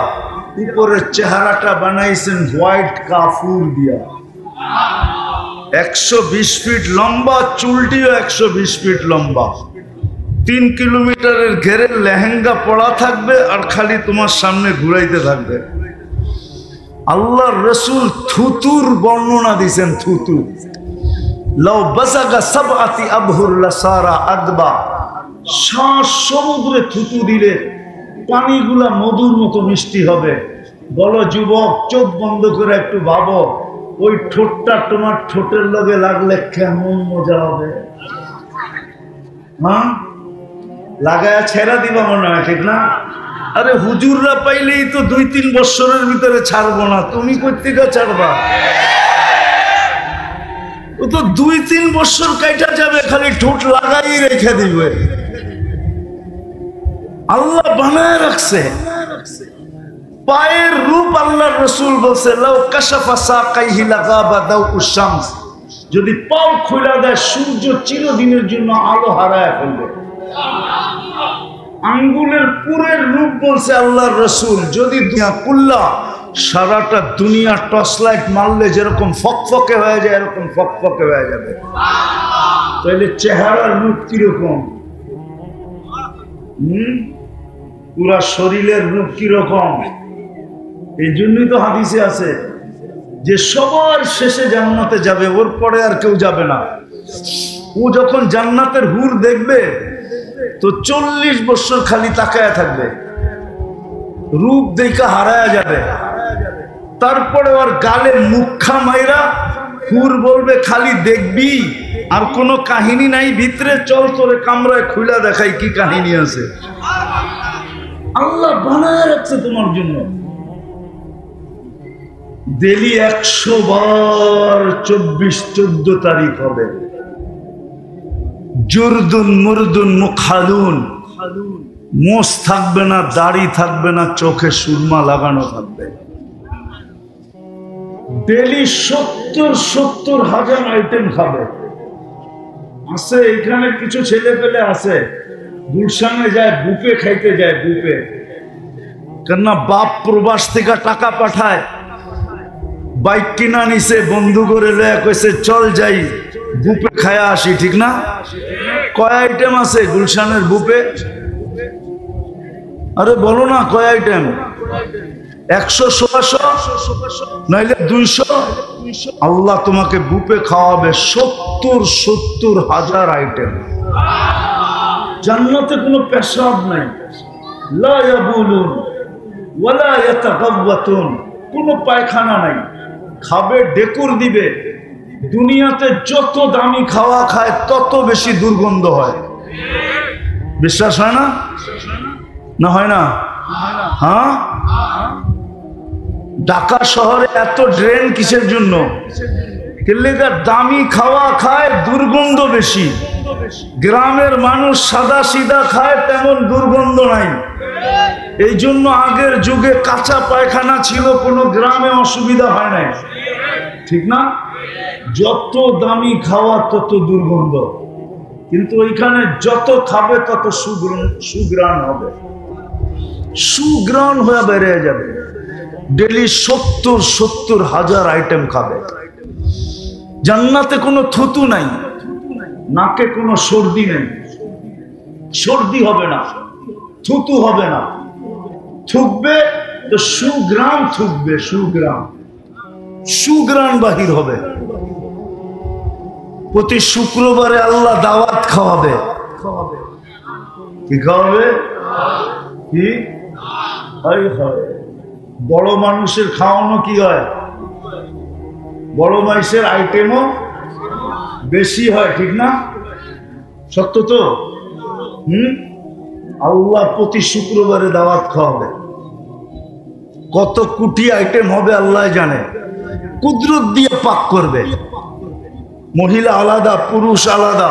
Speaker 1: উপরের চেহারাটা বানাইছেন হোয়াইট কাফুর দিয়া। 120 ফিট লম্বা, চুলটিও 120 ফিট লম্বা। 3 কিলোমিটারের ঘেরের লেহেঙ্গা পড়া থাকবে আর খালি তোমার সামনে ঘুরাইতে থাকবে। আল্লাহর রাসূল থুতুর বর্ণনা দিয়েছেন, থুতু। লাউ বাসাগা সাবআতি আবহুর লাসারা আদবা, শ্বাস সমুদ্রে থুতু দিলে পানিগুলা মধুর মতো মিষ্টি হবে। বলো যুবক, চোখ বন্ধ করে একটু ভাবো, ওই ঠোঁটটা তোমার ঠোঁটের লগে লাগলে কেমন মজা হবে। হ্যাঁ, লাগায়া ছেড়া দিবা মনে হয়, ঠিক না? আরে হুজুররা পাইলেই তো 2-3 বছরের ভিতরে ছাড়বো না, তুমি কোত্থেকে ছাড়বা? ও তো 2-3 বছর কাইটা যাবে, খালি ঠোঁট লাগাই রেখে দিবে। আল্লাহ বানায় রাখছে পায়ের রূপ। আল্লাহর রাসূল বলছে লাউ কাশাফা সাকাইহি লাগাবা দাউউশ শামস, যদি পাও খুলে দেয় সূর্য চিরদিনের জন্য আলো হারায় ফেলবে। আঙ্গুলের পুরের রূপ বলছে আল্লাহর রাসূল, যদি দুনিয়া কুল্লা, সারাটা দুনিয়া টর্চ লাইট মারলে যেরকম ফকফকে হয়ে যায় এরকম ফকফকে হয়ে যাবে। তাহলে চেহারার রূপ কিরকম? পুরা শরীরের রূপ কিরকম? এই জন্যই তো হাদিসে আছে যে সবার শেষে জান্নাতে যাবে, ওর পরে আর কেউ যাবে না। ও যখন জান্নাতের হুর দেখবে তো 40 বছর খালি তাকায়া থাকবে, রূপ দেখা হারায়া যাবে। তারপরে ওর গালে মুখা মাইরা হুর বলবে খালি দেখবি, আর কোনো কাহিনী নাই ভিতরে, চল তোরে কামরায় খুলা দেখাই কি কাহিনী আছে। আল্লাহ বানায় রাখছে তোমার জন্য। ডেলি 100 বার 24-14 তারিখ হবে। জুরদুন মুরদুন মুখালুন, মোষ থাকবে না, দাড়ি থাকবে না, চোখে সুরমা লাগানো থাকবে। ডেলি 70 হাজার আইটেম খাবে। আছে এখানে কিছু ছেলে পেলে আছে, গুলশানে যায় বুফে খাইতে যায়, বুফে। কেননা বাপ প্রবাস থেকে টাকা পাঠায়, বাইক কিনা নিছে, বন্ধু করে লয়া কইছে চল যাই বুফে খায়া আসি, ঠিক না? কয় আইটেম আছে গুলশানের বুফে? আরে বলো না কয় আইটেম? 100-100 নাইলে 200। আল্লাহ তোমাকে বুফে খাওয়াবে 70 হাজার আইটেম। জান্নাতে কোনো পেশাব নাই, লা ইয়াবুলুন ওয়ালা ইয়াতাগাওয়াতুন, কোনো পায়খানা নাই। খাবে ডেকুর দিবে। দুনিয়াতে যত দামি খাওয়া খায় তত বেশি দুর্গন্ধ হয়। বিশ্বাস হয় না? না হয় না? হ্যাঁ, ঢাকা শহরে এত ড্রেন কিসের জন্য? দামি খাওয়া খায়, দুর্গন্ধ বেশি। গ্রামের মানুষ সাদা সিধা খায়, তেমন দুর্গন্ধ নাই। এই জন্য আগের যুগে কাঁচা পায়খানা ছিল, কোনো গ্রামে অসুবিধা হয় নাই, ঠিক না? যত দামি খাওয়া তত দুর্গন্ধ, কিন্তু ওইখানে যত খাবে তত সুঘ্রাণ হবে। সুগ্রাণ হয়ে বেড়ে যাবে। ডেলি 70,000 আইটেম খাবে। জান্নাতে কোনো থুতু নাই, নাকে কোনো সর্দি নেই, সর্দি হবে না, থুতু হবে না। থুকবে তো সুগ্রাণ থুকবে, সুগ্রাণ, সুগ্রাণ বাহির হবে। প্রতি শুক্রবারে আল্লাহ দাওয়াত খাওয়াবে। কি খাওয়াবে? কি হয়? বড় মানুষের খাওয়ানো কি হয়? বড় মানুষের আইটেমও বেশি হয়, ঠিক না? সত্য তো? আল্লাহ প্রতি শুক্রবারে দাওয়াত খাওয়াবে। কত কোটি আইটেম হবে আল্লাহ জানে। কুদরত দিয়ে পাক করবে। মহিলা আলাদা, পুরুষ আলাদা।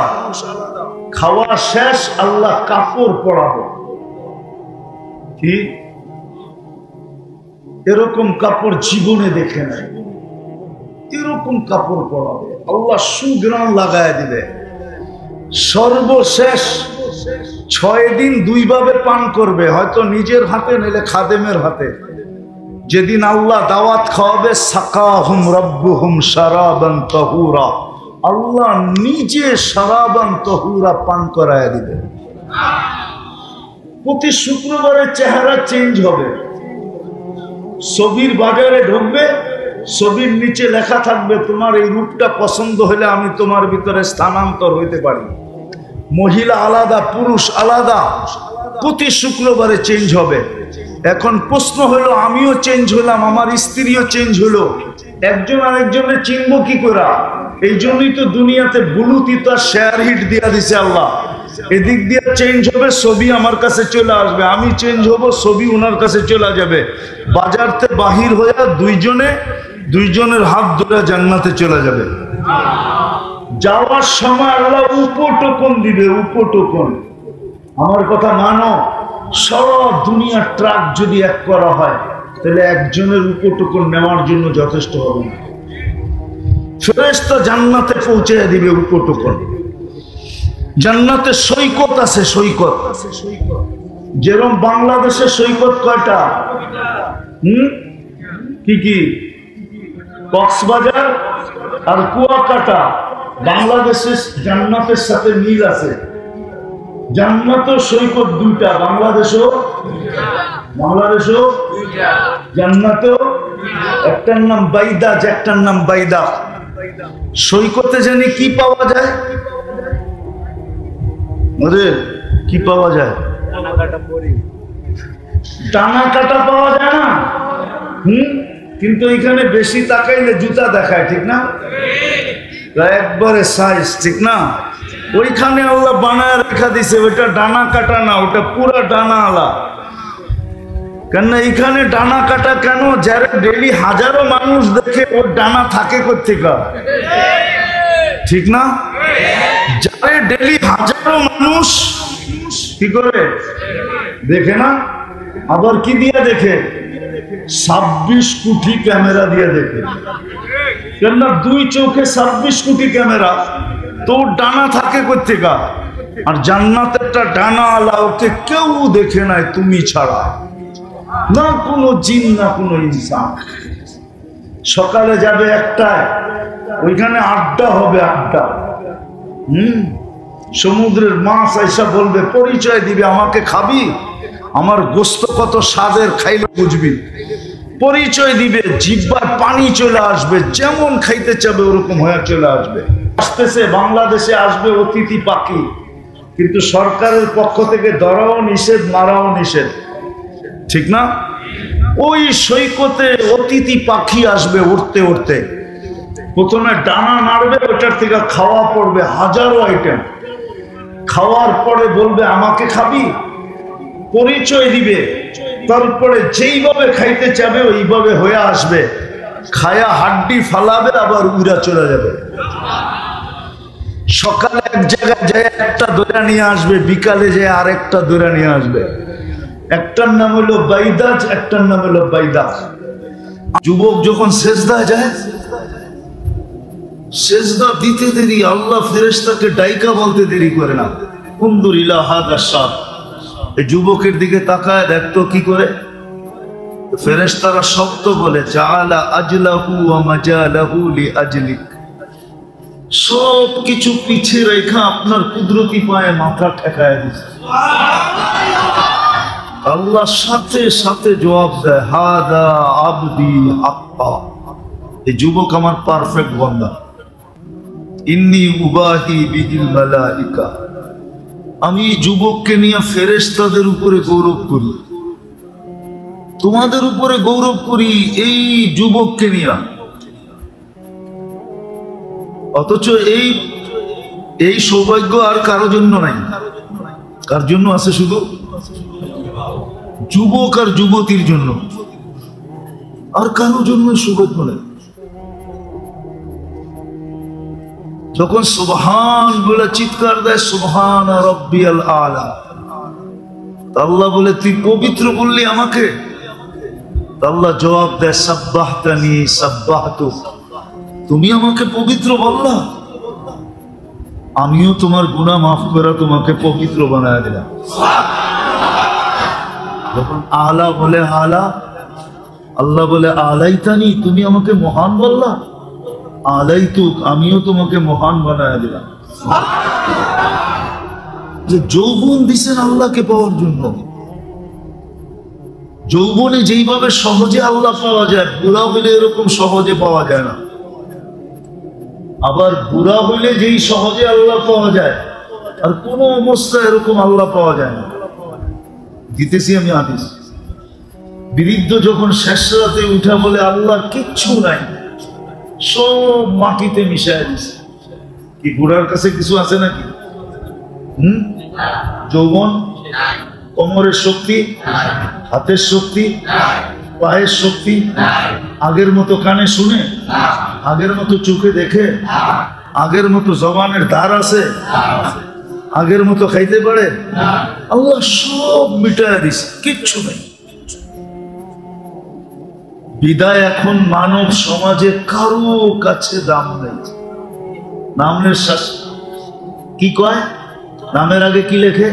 Speaker 1: খাওয়া শেষ, আল্লাহ কাপড় পরাবে। কি এরকম কাপড় জীবনে দেখে নাই। এরকম কাপড় পরাবে আল্লাহ, সুগ্রাণ লাগায় দিবে। সর্বশেষ 6 দিন 2 ভাবে পান করবে, হয়তো নিজের হাতে নাইলে খাদেমের হাতে। যেদিন আল্লাহ দাওয়াত খাওয়াবে, সাকাহুম রাব্বুহুম শারাবান তাহুরা, আল্লাহ নিজে শারাবান তাহুরা পান করায় দিবে। প্রতি শুক্রবারে চেহারা চেঞ্জ হবে। ছবির বাজারে ঢুকবে, ছবির নিচে লেখা থাকবে, তোমার এই রূপটা পছন্দ হলে আমি তোমার ভিতরে স্থানান্তর হইতে পারি। মহিলা আলাদা, পুরুষ আলাদা। প্রতি শুক্রবারে চেঞ্জ হবে। এখন প্রশ্ন হলো, আমিও চেঞ্জ হলাম, আমার স্ত্রীও চেঞ্জ হলো, একজন আরেকজনের চিনব কি করে? এই জন্যই তো দুনিয়াতে ব্লুটুথ আর শেয়ার হিট দিয়া দিছে আল্লাহ। এদিক দিয়ে চেঞ্জ হবে, ছবি আমার কাছে চলে আসবে, আমি চেঞ্জ হব, ছবি ওনার কাছে চলে যাবে। বাজারতে বাহির হয়ে দুইজনের হাত ধরে জান্নাতে চলে যাবে। যাওয়ার সময় আল্লাহ উপটোকন দিবে, উপটোকন। আমার কথা মানো, সব দুনিয়ার ট্রাক যদি এক করা হয়, তাহলে একজনের উপটোকন নেওয়ার জন্য যথেষ্ট হবে না। ফেরেশতা জান্নাতে পৌঁছে দিবে উপটোকন। জান্নাতে সৈকত আছে, সৈকত। যেরকম বাংলাদেশে সৈকত কয়টা? কি? কক্সবাজার আর কুয়াকাটা। বাংলাদেশের জান্নাতের সাথে মিল আছে। জান্নাত সৈকত 2টা, বাংলাদেশও জান্নাত। একটার নাম বাইদাজ, একটার নাম বাইদা। সৈকতে জানি কি পাওয়া যায়? কি পাওয়া যায়? টানা কাটা পাওয়া যায় না? কিন্তু এখানে বেশি তাকাইলে জুতা দেখায়, ঠিক না? একবারে সাইজ, ঠিক না? ওইখানে আল্লাহ বানায় রেখা দিছে, ওইটা ডানা কাটা না, ওটা পুরা ডানা আলা। কেন এখানে ডানা কাটা কেন? যারা ডেলি হাজারো মানুষ দেখে, ওর ডানা থাকে কোত্থেকে, ঠিক না? যারা ডেলি হাজারো মানুষ কি করে দেখে না, আবার কি দিয়ে দেখে? 26 কোটি ক্যামেরা দিয়ে দেখে। কেন? 2 চোখে 26 কোটি ক্যামেরা, তো ডানা থাকে কোত্থেকে? আর জান্নাতেরটা ডানা আলা, ওকে কেউ দেখে নাই তুমি ছাড়া, না কোনো জিন না কোনো ইনসান। সকালে যাবে 1টায়, ওইখানে আড্ডা হবে, আড্ডা। সমুদ্রের মাছ আইসা বলবে, পরিচয় দিবে, আমাকে খাবি? আমার গোস্ত কত স্বাদের, খাইলে বুঝবি। পরিচয় দিবে, জিহ্বার পানি চলে আসবে, যেমন খাইতে চাবে ওরকম হয়ে চলে আসবে। আসতেছে, বাংলাদেশে আসবে অতিথি পাখি, কিন্তু সরকারের পক্ষ থেকে ধরাও নিষেধ, মারাও নিষেধ, ঠিক না? ওই সৈকতে অতিথি পাখি আসবে উড়তে উড়তে। প্রথমে ডানা নাড়বে, ওটার থেকে খাওয়া পড়বে, হাজারো আইটেম। খাওয়ার পরে বলবে, আমাকে খাবি? পরিচয় দিবে, তারপরে যেইভাবে খাইতে চাবে ওইভাবে হয়ে আসবে। খায়া হাড্ডি ফালাবে, আবার উড়া চলে যাবে। সকালে এক জায়গায় যায় একটা দইরা নিয়ে আসবে, বিকালে যায় আরেকটা দইরা নিয়ে আসবে। একটার নাম হলো বাইদাজ, একটার নাম হলো বাইদাজ। যুবক যখন সেজদা যায়, সেজদা দিতে দেরি, আল্লাহ ফেরেশতাকে ডাইকা বলতে দেরি করে না। উনজুর ইলা হাযা শাব, এই যুবকের দিকে তাকায় দেখতো কি করে। ফেরেশতারা শব্দ বলে জাআলা আজলাহু ওয়া মাজালাহু লিআজলিক, সব কিছু পিছে রেখা আপনার কুদরতি পায়ে মাথা ঠেকায় দিছে। আল্লাহ সাথে সাথে জবাব দেয় হাদা আবদি হাক্কা, এই যুবক আমার পারফেক্ট বান্দা। ইন্নী উবাহি বিহিল মালাইকা, আমি যুবককে নিয়ে ফেরেশতাদের উপরে গৌরব করি, তোমাদের উপরে গৌরব করি এই যুবককে নিয়ে। অথচ এই সৌভাগ্য আর কারো জন্য নাই। কার জন্য আছে? শুধু যুবক আর যুবতীর জন্য, আর কারো জন্য সৌভাগ্য নেই। যখন সুবহান বলে চিৎকার দেয় সুবহান রাব্বিয়াল আলা, আল্লাহ বলে তুই পবিত্র বললি আমাকে, আল্লাহ জবাব দেয় সাব্বাহতানি সাব্বাহতুক, তুমি আমাকে পবিত্র বললা, আমিও তোমার গুনাহ মাফ করে তোমাকে পবিত্র বানায় দিলাম। যখন আলা বলে আলা, আল্লাহ বলে আলাইতানি, তুমি আমাকে মহান বললা, আলাইতুক, আমিও তোমাকে মহান বানায় দিলাম। যে যৌবন দিছেন আল্লাহকে পাওয়ার জন্য। যৌবনে যেইভাবে সহজে আল্লাহ পাওয়া যায়, বুড়া হইলে এরকম সহজে পাওয়া যায় না। আবার বুড়া হইলে যেই সহজে আল্লাহ পাওয়া যায়, আর কোন অবস্থায় এরকম আল্লাহ পাওয়া যায় না। দিতেছি আমি হাদিস। বৃদ্ধ যখন শেষ রাতে উঠা বলে আল্লাহ কিচ্ছু নাই, সব মাটিতে মিশায় দিছে, কি বুড়ার কাছে কিছু আছে নাকি? যৌবন, কোমরের শক্তি, হাতের শক্তি, পায়ের শক্তি, আগের মতো কানে শুনে, আগের মতো চোখে দেখে, আগের মতো জবানের ধার আছে, আগের মতো খাইতে পারে? আল্লাহ সব মিটায় দিছে, কিচ্ছু নেই। বিদায় এখন মানব সমাজে কারো কাছে দাম নেই। নামের কি কয়? নামের আগে কি লেখে?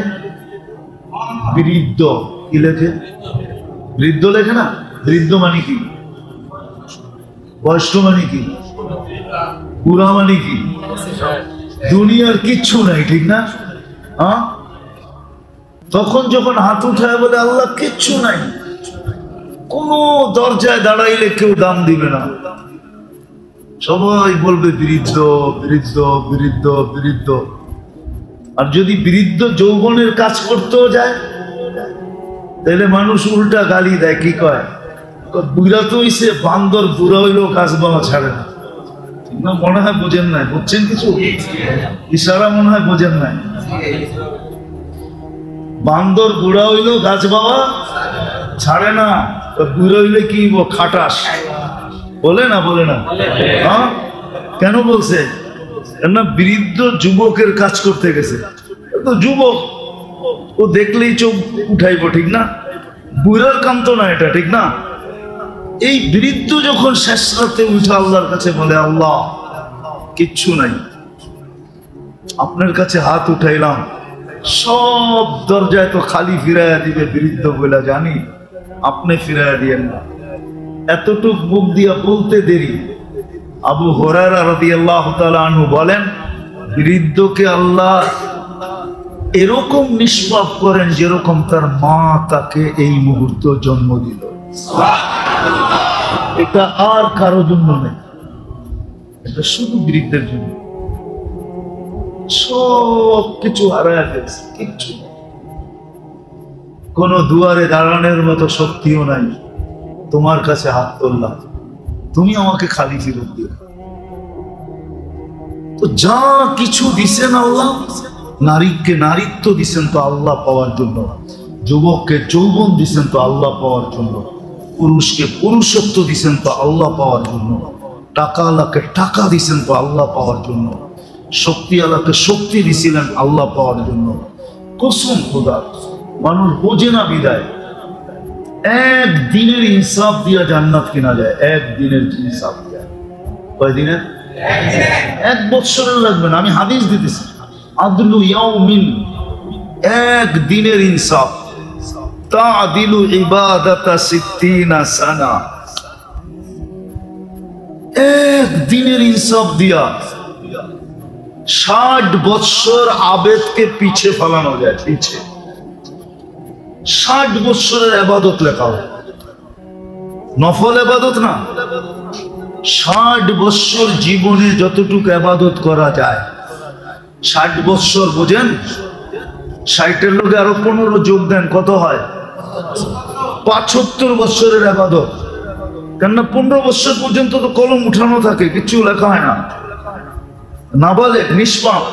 Speaker 1: বৃদ্ধ। কি লেখে? বৃদ্ধ লেখে না? বৃদ্ধ মানে কি? বয়স্ক মানে কি? বুড়া মানে কি? দুনিয়ার কিচ্ছু নাই, ঠিক না? হ্যাঁ, তখন যখন হাত উঠায় বলে আল্লাহ কিচ্ছু নাই, কোন দরজায় দাঁড়াইলে কেউ দাম দিবে না, সবাই বলবে বৃদ্ধ বৃদ্ধ বৃদ্ধ বৃদ্ধ। আর যদি বৃদ্ধ যৌবনের কাজ করতেও যায় তাহলে মানুষ উল্টা গালি দেয়। কি কয়? বুড়া তো হইছে বান্দর, বুড়া হইলেও কাজ বাবা ছাড়ে না। না, মনে হয় বোঝেন নাই। বুঝছেন কিছু? ইশারা মনে হয় বোঝেন নাই। বান্দর বুড়া হইলেও গাছ বাবা ছাড়ে না, বুড়া হইলে কি খাটাস বলে না? বলে না? হ্যাঁ, কেন বলছে? না, বৃদ্ধ যুবকের কাজ করতে গেছে, তো যুবক ও দেখলেই চোখ উঠাইব, ঠিক না? বুড়ার কাম তো না এটা, ঠিক না? এই বৃদ্ধ যখন শেষ রাতে উঠে আল্লাহর কাছে বলে আল্লাহ কিচ্ছু নাই, আপনার কাছে হাত উঠাইলাম, সব দরজায় তো খালি ফিরাইয়া দিবে বৃদ্ধ বলে জানি, আপনি ফিরাইয়া দিয়েন না। এতটুক মুখ দিয়া বলতে দেরি আবু হুরায়রা রাদিয়াল্লাহু তাআলা আনহু বলেন, বৃদ্ধকে আল্লাহ এরকম নিষ্পাপ করেন যেরকম তার মা তাকে এই মুহূর্তে জন্ম দিল। এটা আর কারো জন্য নেই, এটা শুধু বৃদ্ধের জন্য। সব কিছু হারায় ফেলছে, কিচ্ছু কোন দুয়ারে দাঁড়ানোর মতো শক্তিও নাই। তোমার কাছে হাত তুললাম, তুমি আমাকে খালি ফিরত দিও। তো যা কিছু দিছেন আল্লাহ, নারীকে নারীত্ব দিছেন তো আল্লাহ পাওয়ার জন্য, যুবককে যৌবন দিছেন তো আল্লাহ পাওয়ার জন্য, পুরুষকে পুরুষত্ব দিছেন তো আল্লাহ পাওয়ার জন্য, টাকা আলাকে টাকা দিছেন তো আল্লাহ পাওয়ার জন্য, শক্তি আলাকে শক্তি দিছিলেন আল্লাহ পাওয়ার জন্য। কসম খোদা, মানুষ বোঝে না বিদায়। একদিনের ইনসাফ দিয়া জান্নাত কিনা যায়, একদিনের ইনসাফ দিয়া। কয়দিনের? এক বছরের লাগবে না। আমি হাদিস দিতেছি, আদলু ইয়াউমিন, একদিনের ইনসাফ তা'দিলু ইবাদাতা 60 সানা। একদিনের ইনসাফ দিয়া 60 বৎসর আবেদকে পিছে ফেলানো যায়। পিছে 60 বৎসরের ইবাদত লেখা হয়, নফল ইবাদত না। 60 বৎসর জীবনে যতটুকু ইবাদত করা যায়, 60 বৎসর বোঝেন, 60-এর লোকে আরো 15 যোগ দেন, কত হয়? 75 বৎসরের ইবাদত। কেননা 15 বৎসর পর্যন্ত তো কলম উঠানো থাকে, কিছু লেখা হয় না, নাবালেগ, নিষ্পাপ।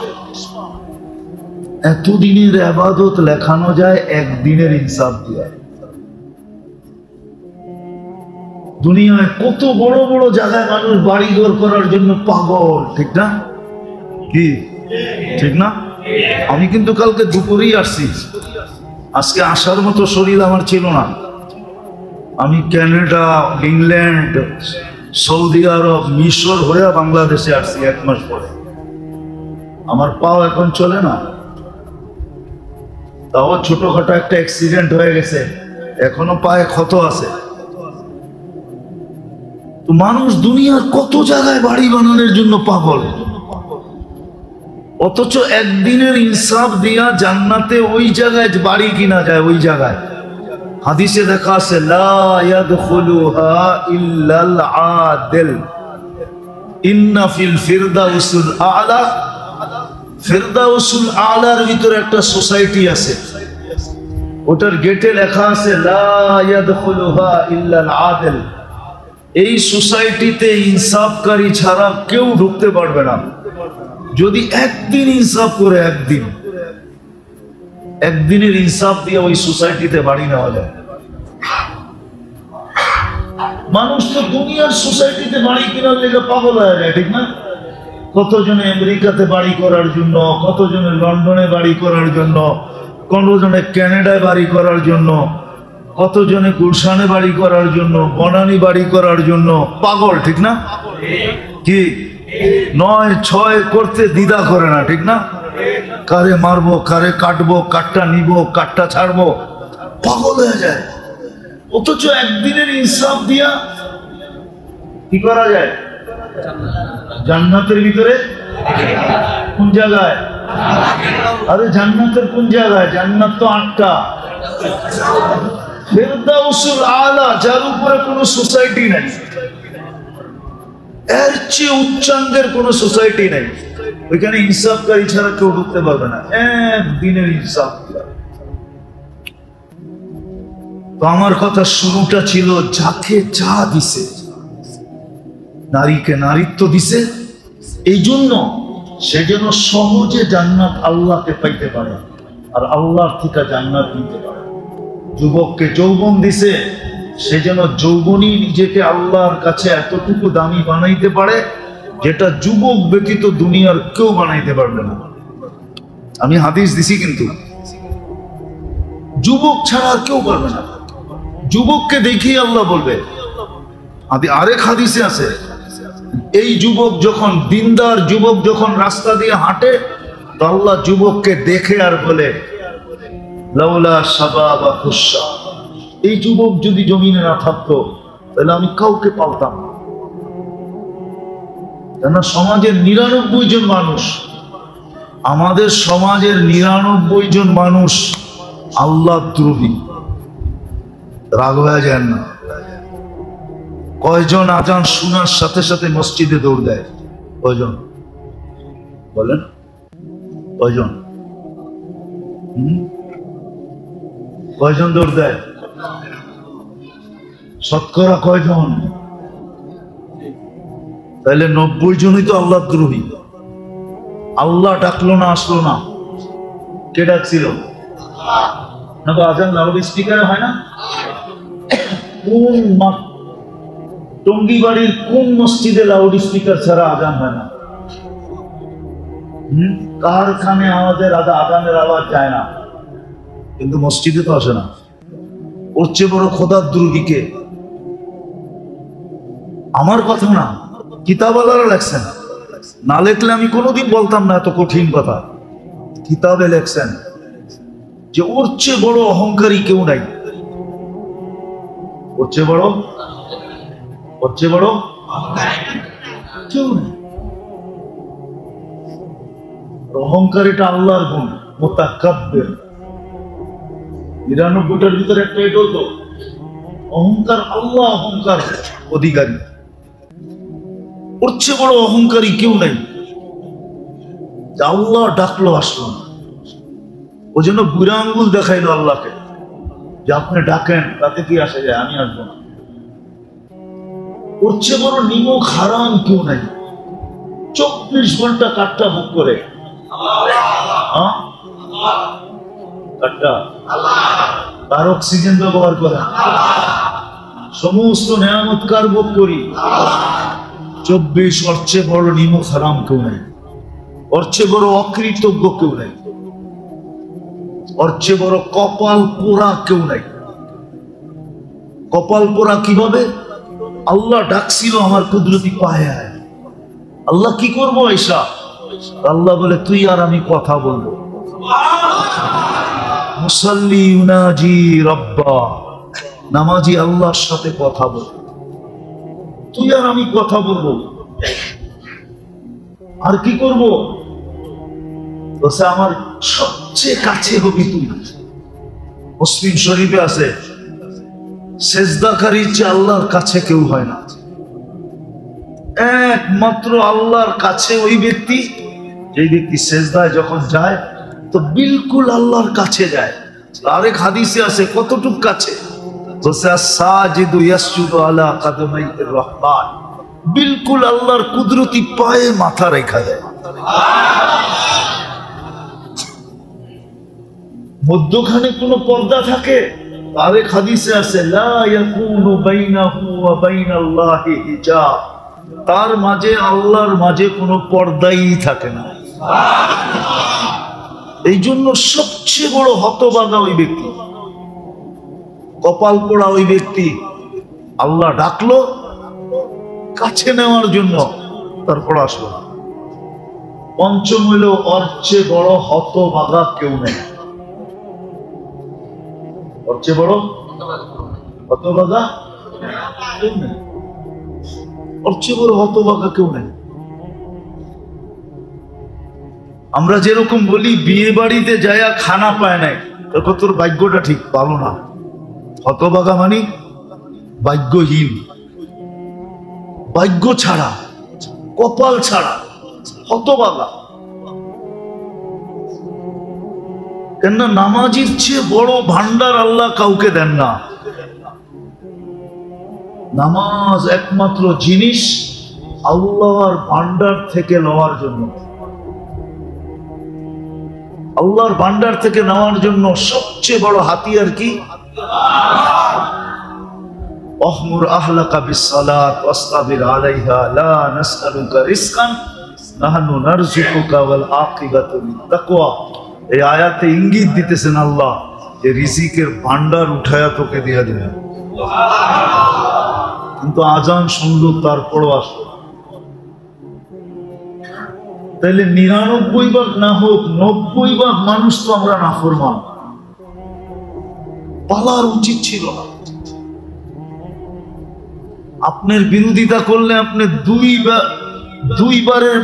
Speaker 1: এতদিনের ইবাদত লেখানো যায় একদিনের ইনসাফ দিয়ে। দুনিয়ায় কত বড় বড় জায়গায় মানুষ বাড়িঘর করার জন্য পাগল, ঠিক না? কি ঠিক না? আমি কিন্তু কালকে দুপুরেই আসছি, আজকে আসার মতো শরীর আমার ছিল না। আমি কানাডা, ইংল্যান্ড, সৌদি আরব, মিশর হয়ে বাংলাদেশে আসছি 1 মাস পরে। আমার পাও এখন চলে না, তাও ছোটখাটো একটা অ্যাক্সিডেন্ট হয়ে গেছে, এখনো পায়ে ক্ষত আছে। তো মানুষ দুনিয়ার কত জায়গায় বাড়ি বানানোর জন্য পাগল, অথচ একদিনের ইনসাফ দিয়া জান্নাতে ওই জায়গায় বাড়ি কিনা যায়। ওই জায়গায় হাদিসে দেখা আছে, লা ইয়াদখুলুহা ইল্লাল আদিল, ইন্না ফিল ফিরদাউসিল আ'লা। ফিরদাউসুল আ'লার ভিতরে একটা সোসাইটি আছে, ওটার গেটে লেখা আছে লা ইয়াদখুলুহা ইল্লাল আদিল। এই সোসাইটিতে ইনসাফকারী ছাড়া কেউ ঢুকতে পারবে না। যদি একদিন ইনসাফ করে, একদিনের ইনসাফ দিয়ে ওই সোসাইটিতে বাড়ি নেওয়া যায়। মানুষ তো দুনিয়ার সোসাইটিতে বাড়ি কেনার লেগে পাগল হয়ে যায়, ঠিক না? কতজনে আমেরিকাতে বাড়ি করার জন্য, কতজনে লন্ডনে বাড়ি করার জন্য, কতজনে কানাডায় বাড়ি করার জন্য, কতজনে গুলশানে বাড়ি করার জন্য, বনানী বাড়ি করার জন্য পাগল, ঠিক না? কি 9-6 করতে দ্বিধা করে না, ঠিক না? কারে মারবো, কারে কাটবো, কাটটা নিব, কাটটা ছাড়বো, পাগল হয়ে যায়। অথচ একদিনের ইনসাফ দিয়া কি করা যায়? জান্নাতের ভিতরে কোন জায়গায়? আরে জান্নাতের কোন জায়গায়? জান্নাত তো 8টা। ফিরদাউসুল আ'লা, যার উপরে কোনো সোসাইটি নাই, এর চেয়ে উচ্চাঙ্গের কোনো সোসাইটি নাই, ওইখানে ইনসাফকারী ছাড়া কেউ ঢুকতে পারবে না। একদিনের ইনসাফ। তো আমার কথা শুরুটা ছিল, যাকে যা দিছে, নারীকে নারীত্ব দিছে, এই জন্য সে যেন সহজে জান্নাত আল্লাহকে পাইতে পারে আর আল্লাহর থেকে জান্নাত নিতে পারে। যুবককে যৌবন দিছে, সে যেন যৌবনই নিজেকে আল্লাহর কাছে এতটুকু দামি বানাইতে পারে যেটা যুবক ব্যতীত দুনিয়ার কেউ বানাইতে পারবে না। আমি হাদিস দিছি, কিন্তু যুবক ছাড়া আর কেউ পারবে না। যুবককে দেখেই আল্লাহ বলবে। আরেক হাদিসে আছে, এই যুবক যখন, দিনদার যুবক যখন রাস্তা দিয়ে হাঁটে, তো আল্লাহ যুবককে দেখে আর বলে, লাউলা শাবাবা খুশা, এই যুবক যদি জমিনে না থাকতো তাহলে আমি কাউকে পালতাম না। কেননা সমাজের 99 জন মানুষ, আমাদের সমাজের 99 জন মানুষ আল্লাহ দ্রোহী। রাগ হয়ে যায় না? কয়জন আজান শোনার সাথে সাথে মসজিদে দৌড় দেয়? কয়জন বলেন? কয়জন? কয়জন দৌড় দেয়? শতকরা কয়জন? তাহলে 90 জনই তো আল্লাহ দ্রোহী। আল্লাহ ডাকলো না, আসলো না, কে ডাকছিল? না তো আজান লাউড স্পিকারে হয় না? কোন টঙ্গিবাড়ির কোন মসজিদে লাউড স্পিকার ছাড়া আজান হয় না? কারখানে আমাদের আজানের আওয়াজ যায় না, কিন্তু মসজিদে তো আসে না। ওর চেয়ে বড় খোদার দ্রোহী কে? আমার কথা না, কিতাবওয়ালারা লেখছেন। না লেখলে আমি কোনোদিন বলতাম না এত কঠিন কথা। কিতাবে লেখছেন যে ওর চেয়ে বড় অহংকারী কেউ নাই। ওর চেয়ে বড়, ওর চেয়ে বড় কেউ নেই। অহংকার এটা আল্লাহর গুণ, মুতাকাব্বির। ৯৯টার ভিতরে একটা এটাও তো অহংকার, আল্লাহ অহংকার অধিকারী। ওর চেয়ে বড় অহংকারী কেউ নাই। আল্লাহ ডাকলো আসলো না, ও জন্য বুড়া আঙ্গুল দেখাইলো আল্লাহকে যে আপনি ডাকেন, তাতে কি আসে যায়, আমি আসবো না। ওর চেয়ে বড় নিমক হারাম কেউ নাই। ২৪ ঘন্টা কাঠটা বুক করে, কাঠটা তার অক্সিজেন ব্যবহার করে, সমস্ত নেয়ামত কার ভোগ করি, ২৪। ওর চেয়ে বড় নিমক হারাম কেউ নাই, ওর চেয়ে বড় অকৃতজ্ঞ কেউ নাই, ওর চেয়ে বড় কপাল পোড়া কেউ নাই। কপাল পোড়া কিভাবে? আল্লাহ ডাকছিল আমার কুদরতি পায়ে, আল্লাহ কি করবো ঈশা? আল্লাহ বলে তুই আর আমি কথা বলবো। মুসাল্লি ইউনাজি রব্বা, নামাজি আল্লাহর সাথে কথা বল, তুই আর আমি কথা বলবো। আর কি করবো? আমার সবচেয়ে কাছে হবি তুই। মুসলিম শরীফে আছে, সেজদাকারীর চেয়ে আল্লাহর কাছে কেউ হয় না। একমাত্র আল্লাহর কাছে ওই ব্যক্তি, যে ব্যক্তি সেজদায় যখন যায় তো বিলকুল আল্লাহর কাছে যায়। আরেক হাদিসে আছে কতটুক কাছে, সাজিদু ইয়াসজুদু আলা কাদামাইর রহমান, বিলকুল আল্লাহর কুদরতি পায়ে মাথা রেখা দেয়। মধ্যখানে কোনো পর্দা থাকে? আরেক হাদিসে আছে লা ইয়াকুনু বাইনাহু ওয়া বাইনাল্লাহি হিজাব, তার মাঝে আল্লাহর মাঝে কোনো পর্দাই থাকে না। এই জন্য সবচেয়ে বড় হতভাগা ওই ব্যক্তি, কপাল পোড়া ওই ব্যক্তি। আল্লাহ ডাকলো কাছে নেওয়ার জন্য, তারপর আসলো না। পঞ্চম হইল ওর চেয়ে বড় হতভাগা কেউ নেই। ওর চেয়ে বড় হতভাগা কেউ নেই, ওর চেয়ে বড় হতভাগা কেউ নেই। আমরা যেরকম বলি বিয়ে বাড়িতে যায়া খানা পায় নাই, তোর ভাগ্যটা ঠিক ভালো না। হতভাগা মানে ভাগ্যহীন, ভাগ্য ছাড়া, কপাল ছাড়া, হতভাগা। কেননা নামাজির চেয়ে বড় ভান্ডার আল্লাহ কাউকে দেন না। নামাজ একমাত্র জিনিস আল্লাহর ভান্ডার থেকে নেওয়ার জন্য, আল্লাহর ভান্ডার থেকে নেওয়ার জন্য সবচেয়ে বড় হাতিয়ার কি? আহমুর আহলাকা বিসসালাত ওয়াসতাবির আলাইহা লা নাসআলুকা রিজকান নাহনু নারযুকুকা ওয়াল আকিবাতু লিত্তাকওয়া। এই আয়াতে ইঙ্গিত দিতেছেন আল্লাহ যে রিজিকের ভান্ডার উঠায়া তোকে দিয়ে দেবেন। কিন্তু আজান শুনলো তারপরও আসলো। তাহলে ৯৯ ভাগ না হোক ৯০ ভাগ মানুষ তো আমরা নাফরমান। পালার উচিত ছিল না। আপনার বিরোধিতা করলে আপনি দুইবারের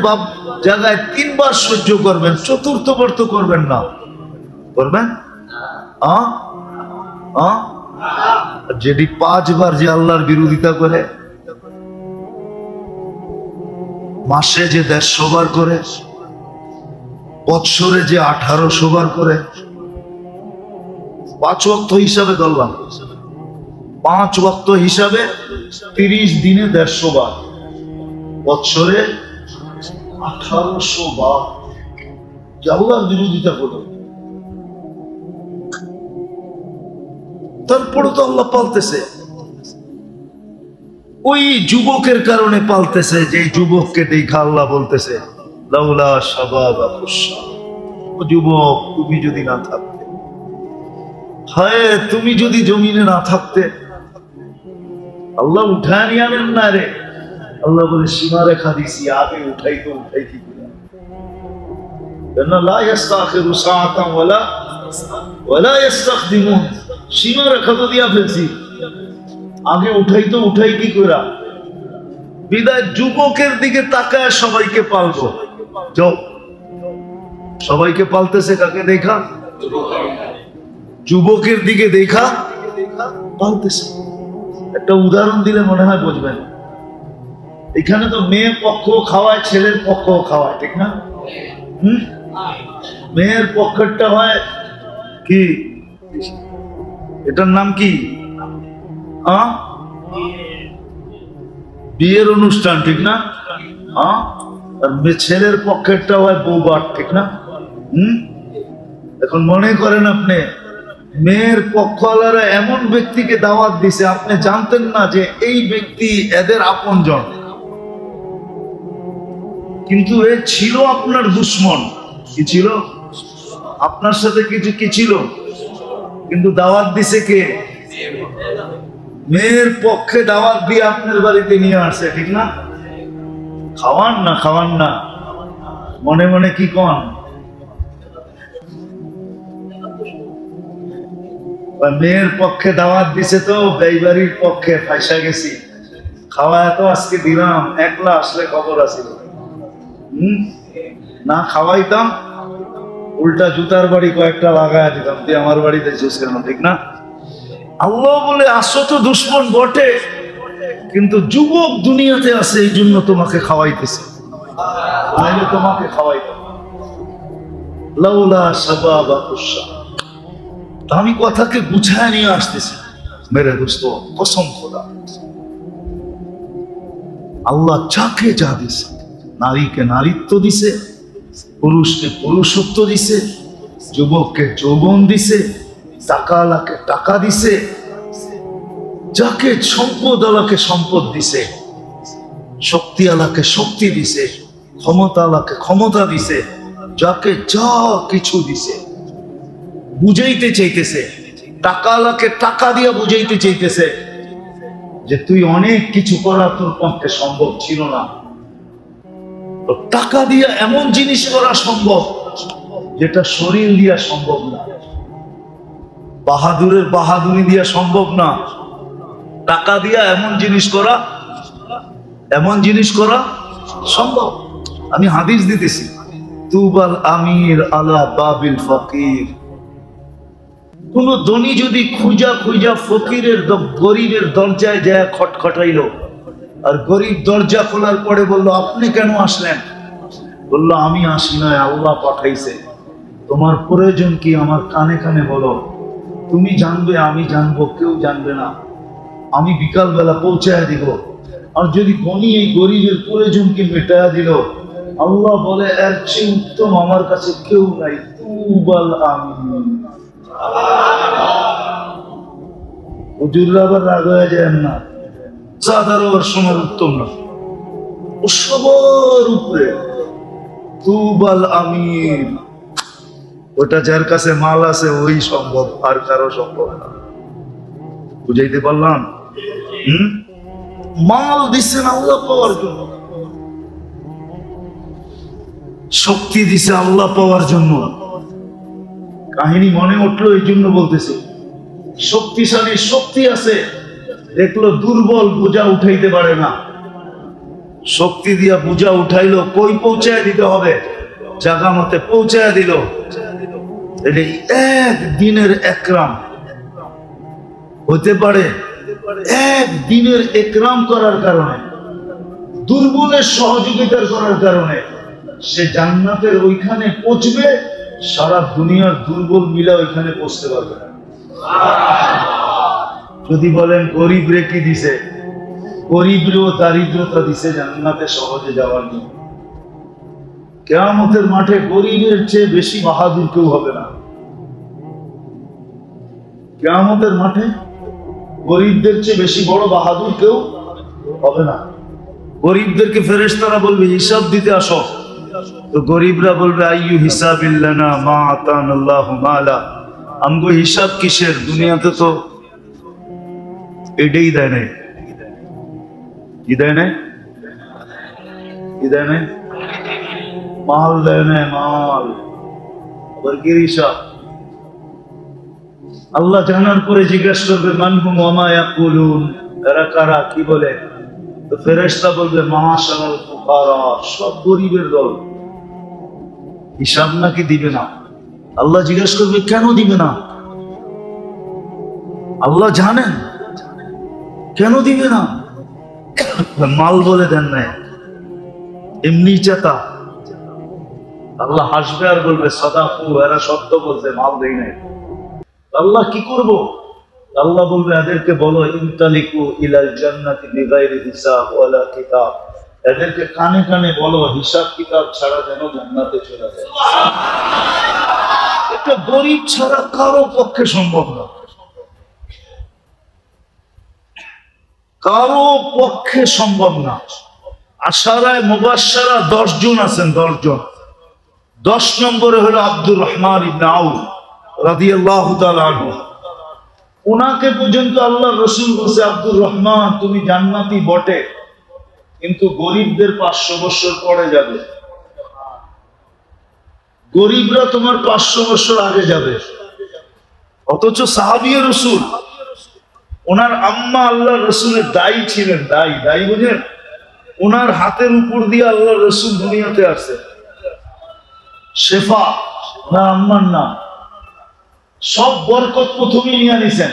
Speaker 1: জায়গায় ৩ বার সহ্য করবেন, চতুর্থবার তো করবেন না। করবেন? যেটি ৫ বার যে আল্লাহর বিরোধিতা করে, মাসে যে ১৫০ বার করে, বৎসরে যে ১৮০০ বার করে, ৫ ওয়াক্ত হিসাবে ধরলাম, ৫ ওয়াক্ত হিসাবে ৩০ দিনে ১৫০ বার, বৎসরে ১৮০০ বার যে আল্লাহর বিরোধিতা করে। তারপরে তো আল্লাহ পালতেছে। ওই যুবকের কারণে পালতেছে, যে যুবককে দেখা আল্লাহ বলতেছে লাউলা শাবাবাকুশা, ও যুবক তুমি যদি না থাকতে, হায় তুমি যদি জমিনে না থাকতে। আল্লাহ উঠায় নিয়ে আনেন না রে, আল্লাহ বলে সীমা রেখা দিছি, আগে উঠাই তো উঠাই কি লা ইস্তাখিরু সাআতান ওয়ালা ইস্তাকদিমুন, সীমা রেখা তো দিয়া ফেলছি, আগে উঠাই কি করা বিদায় যুবকের দিকে তাকায় সবাইকে পালবো। যাও, সবাইকে পালতেছে কাকে দেখা? যুবকের দিকে দেখা পালতেছে। একটা উদাহরণ দিলে মনে হয় বুঝবেন। এখানে তো মেয়ে পক্ষ খাওয়ায়, ছেলের পক্ষ খাওয়ায়, ঠিক না? মেয়ের পক্ষেরটা হয় কি, এটার নাম কি? বিয়ের অনুষ্ঠান, ঠিক না? আর ছেলের পক্ষেরটা হয় বৌভাত, ঠিক না? এখন মনে করেন আপনি মেয়ের পক্ষওয়ালারা এমন ব্যক্তিকে দাওয়াত দিছে, আপনি জানতেন না যে এই ব্যক্তি এদের আপনজন, কিন্তু এ ছিল আপনার দুশ্মন। কি ছিল? আপনার সাথে কিছু কি ছিল, কিন্তু দাওয়াত দিছে কে? মেয়ের পক্ষে দাওয়াত দিয়ে আপনার বাড়িতে নিয়ে আসছে, ঠিক না? খাওয়ান না মনে মনে কি কন? মেয়ের পক্ষে দাওয়াত দিছে তো এই বাড়ির পক্ষে ফাইসা গেছি, খাওয়া এত আজকে দিলাম, একলা আসলে খবর আছিল। না খাওয়াইতাম, উল্টা জুতার বাড়ি কয়েকটা লাগায় দিতাম, তুই আমার বাড়িতে জুস কেন, ঠিক না? আল্লাহ বলে আসো তো দুশ্মন বটে, কিন্তু যুবক দুনিয়াতে আছে এই জন্য তোমাকে খাওয়াইতেছে, নাইলে তোমাকে খাওয়াইতাম। লাউলা শাবাবা কুশা। আমি কথাকে গুছায় নিয়ে আসতেছি মেরে দোস্ত, কসম খোদা, আল্লাহ যাকে যা দিছে, নারীকে নারীত্ব দিছে, পুরুষকে পুরুষত্ব দিছে, যুবককে যৌবন দিছে, টাকাওয়ালাকে টাকা দিছে, যাকে সম্পদ আলাকে সম্পদ দিছে, শক্তি আলাকে শক্তি দিছে, ক্ষমতা আলাকে ক্ষমতা দিছে, যাকে যা কিছু দিছে। বুঝাইতে চাইতেছে, টাকা আলাকে টাকা দিয়া বুঝাইতে চাইতেছে যে তুই অনেক কিছু করা তোর পক্ষে সম্ভব ছিল না, টাকা দিয়া এমন জিনিস করা সম্ভব যেটা শরীর দিয়া সম্ভব না, বাহাদুরের বাহাদুরি দিয়া সম্ভব না। টাকা দিয়া এমন জিনিস করা সম্ভব। আমি হাদিস দিতেছি, তুবাল আমির আলা বাবিল ফকির। কোন ধনী যদি খুঁজা ফকিরের গরিবের দরজায় যায় খটখটাইল, আর গরিব দরজা খোলার পরে বলল, আপনি কেন আসলেন? বলল, আমি আসি নয়, আল্লাহ পাঠাইছে। তোমার প্রয়োজন কি আমার কানে কানে বলো, তুমি জানবে, আমি জানবো, কেউ জানবে না। আমি বিকালবেলা পৌঁছায় দিব। আর যদি ধনী এই গরিবের প্রয়োজনকে মেটায়া দিল, আল্লাহ বলে এর চেয়ে উত্তম আমার কাছে কেউ নাই। তুবাল আমিন। হুজুররা আবার রাগ হয়ে যায় না, সাধারণ সময় উত্তম না, ও সবার উপরে তুবাল আমিন। ওটা যার কাছে মাল আছে ওই সম্ভব, আর কারো সম্ভব না। বুঝাইতে পারলাম? মাল দিচ্ছেন আল্লাহ পাওয়ার জন্য, শক্তি দিছে আল্লাহ পাওয়ার জন্য। কাহিনী মনে উঠলো এই জন্য বলতেছি। শক্তিশালী শক্তি আছে, দেখলো দুর্বল বোঝা উঠাইতে পারে না, শক্তি দিয়া বোঝা উঠাইলো, কই পৌঁছায় দিতে হবে, জায়গা মতে পৌঁছায় দিল। এটা একদিনের একরাম হতে পারে, একদিনের একরাম করার কারণে, দুর্বলের সহযোগিতার করার কারণে সে জান্নাতের ওইখানে পৌঁছবে, সারা দুনিয়ার দুর্বল মিলা ওইখানে পৌঁছতে পারবে না। যদি বলেন গরিব রে কি দিছে, গরিবরেও দারিদ্রতা দিছে জান্নাতে সহজে যাওয়ার জন্য। কিয়ামতের মাঠে গরিবের চেয়ে বেশি বাহাদুর কেউ হবে না। কিয়ামতের মাঠে গরিবদের চেয়ে বেশি বড় বাহাদুর কেউ হবে না। গরিবদেরকে ফেরেশতারা বলবে হিসাব দিতে আসো, তো গরিবরা বলবে আইয়ু হিসাবিল্লানা মা আতানাল্লাহু মালা। আমগো হিসাব কিসের, দুনিয়াতে তো এটাই দেয় নাই। কি দেয় নাই? কি দেয় নাই? মাল দেয় নাই, মাল। আবার কি হিসাব? আল্লাহ জানার পরে জিজ্ঞাসা করবে মানহুম ওয়া মা ইয়াকুলুন, এরা কারা কি বলে? তো ফেরেশতা বলবে মাশাআল ফুকারা, সব গরিবের দল। হিসাব নাকি দিবে না? আল্লাহ জিজ্ঞেস করবে কেন দিবে না? আল্লাহ জানেন কেন দিবে না। মাল বলে দেন নাই, এমনি চেতা। আল্লাহ হাসবে আর বলবে সাদাকু, এরা সত্য বলছে, মাল দেই নাই। আল্লাহ কি করব? আল্লাহ বলবে এদেরকে বলো ইনতালিকু ইলাল জান্নাতি বিগাইরি হিসাব ওয়ালা কিতাব, এদেরকে কানে কানে বলো হিসাব কিতাব ছাড়া যেন জান্নাতে চলে যায়। এটা গরিব ছাড়া কারো পক্ষে সম্ভব না, কারো পক্ষে সম্ভব না। আশারায়ে মুবাশশারা 10 জন আছেন, 10 জন। 10 নম্বরে হলো আব্দুর রহমান ইবনে আউফ রাদিয়াল্লাহু তাআলা আনহু। ওনাকে পর্যন্ত আল্লাহর রাসূল বলেছে আব্দুর রহমান তুমি জান্নাতি বটে, কিন্তু গরিবদের 500 বছর পরে যাবে, গরিবরা তোমার 500 বছর আগে যাবে। অথচ সাহাবী রাসূল, ওনার আম্মা আল্লাহর রাসূলের দায়ী ছিলেন। দায়ী বুঝেন? ওনার হাতের উপর দিয়ে আল্লাহর রাসূল দুনিয়াতে আসে। শেফা না আম্মার নাম, সব বরকত প্রথমে নিয়ে নিছেন।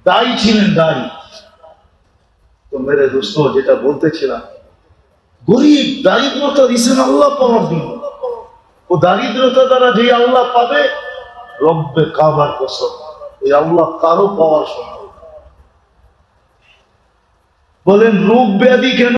Speaker 1: দায়ী ছিলেন, দায়ী। তো মেরে দোস্ত, যেটা বলতেছিলাম, গরিব দারিদ্রতা দিচ্ছেন আল্লাহ পাওয়ার জন্য। ও দারিদ্রতা দ্বারা যে আল্লাহ পাবে, রব্বে কাবার কসম, এই আল্লাহ কারো পাওয়ার সম্ভব। বলেন রোগ ব্যাধি কেন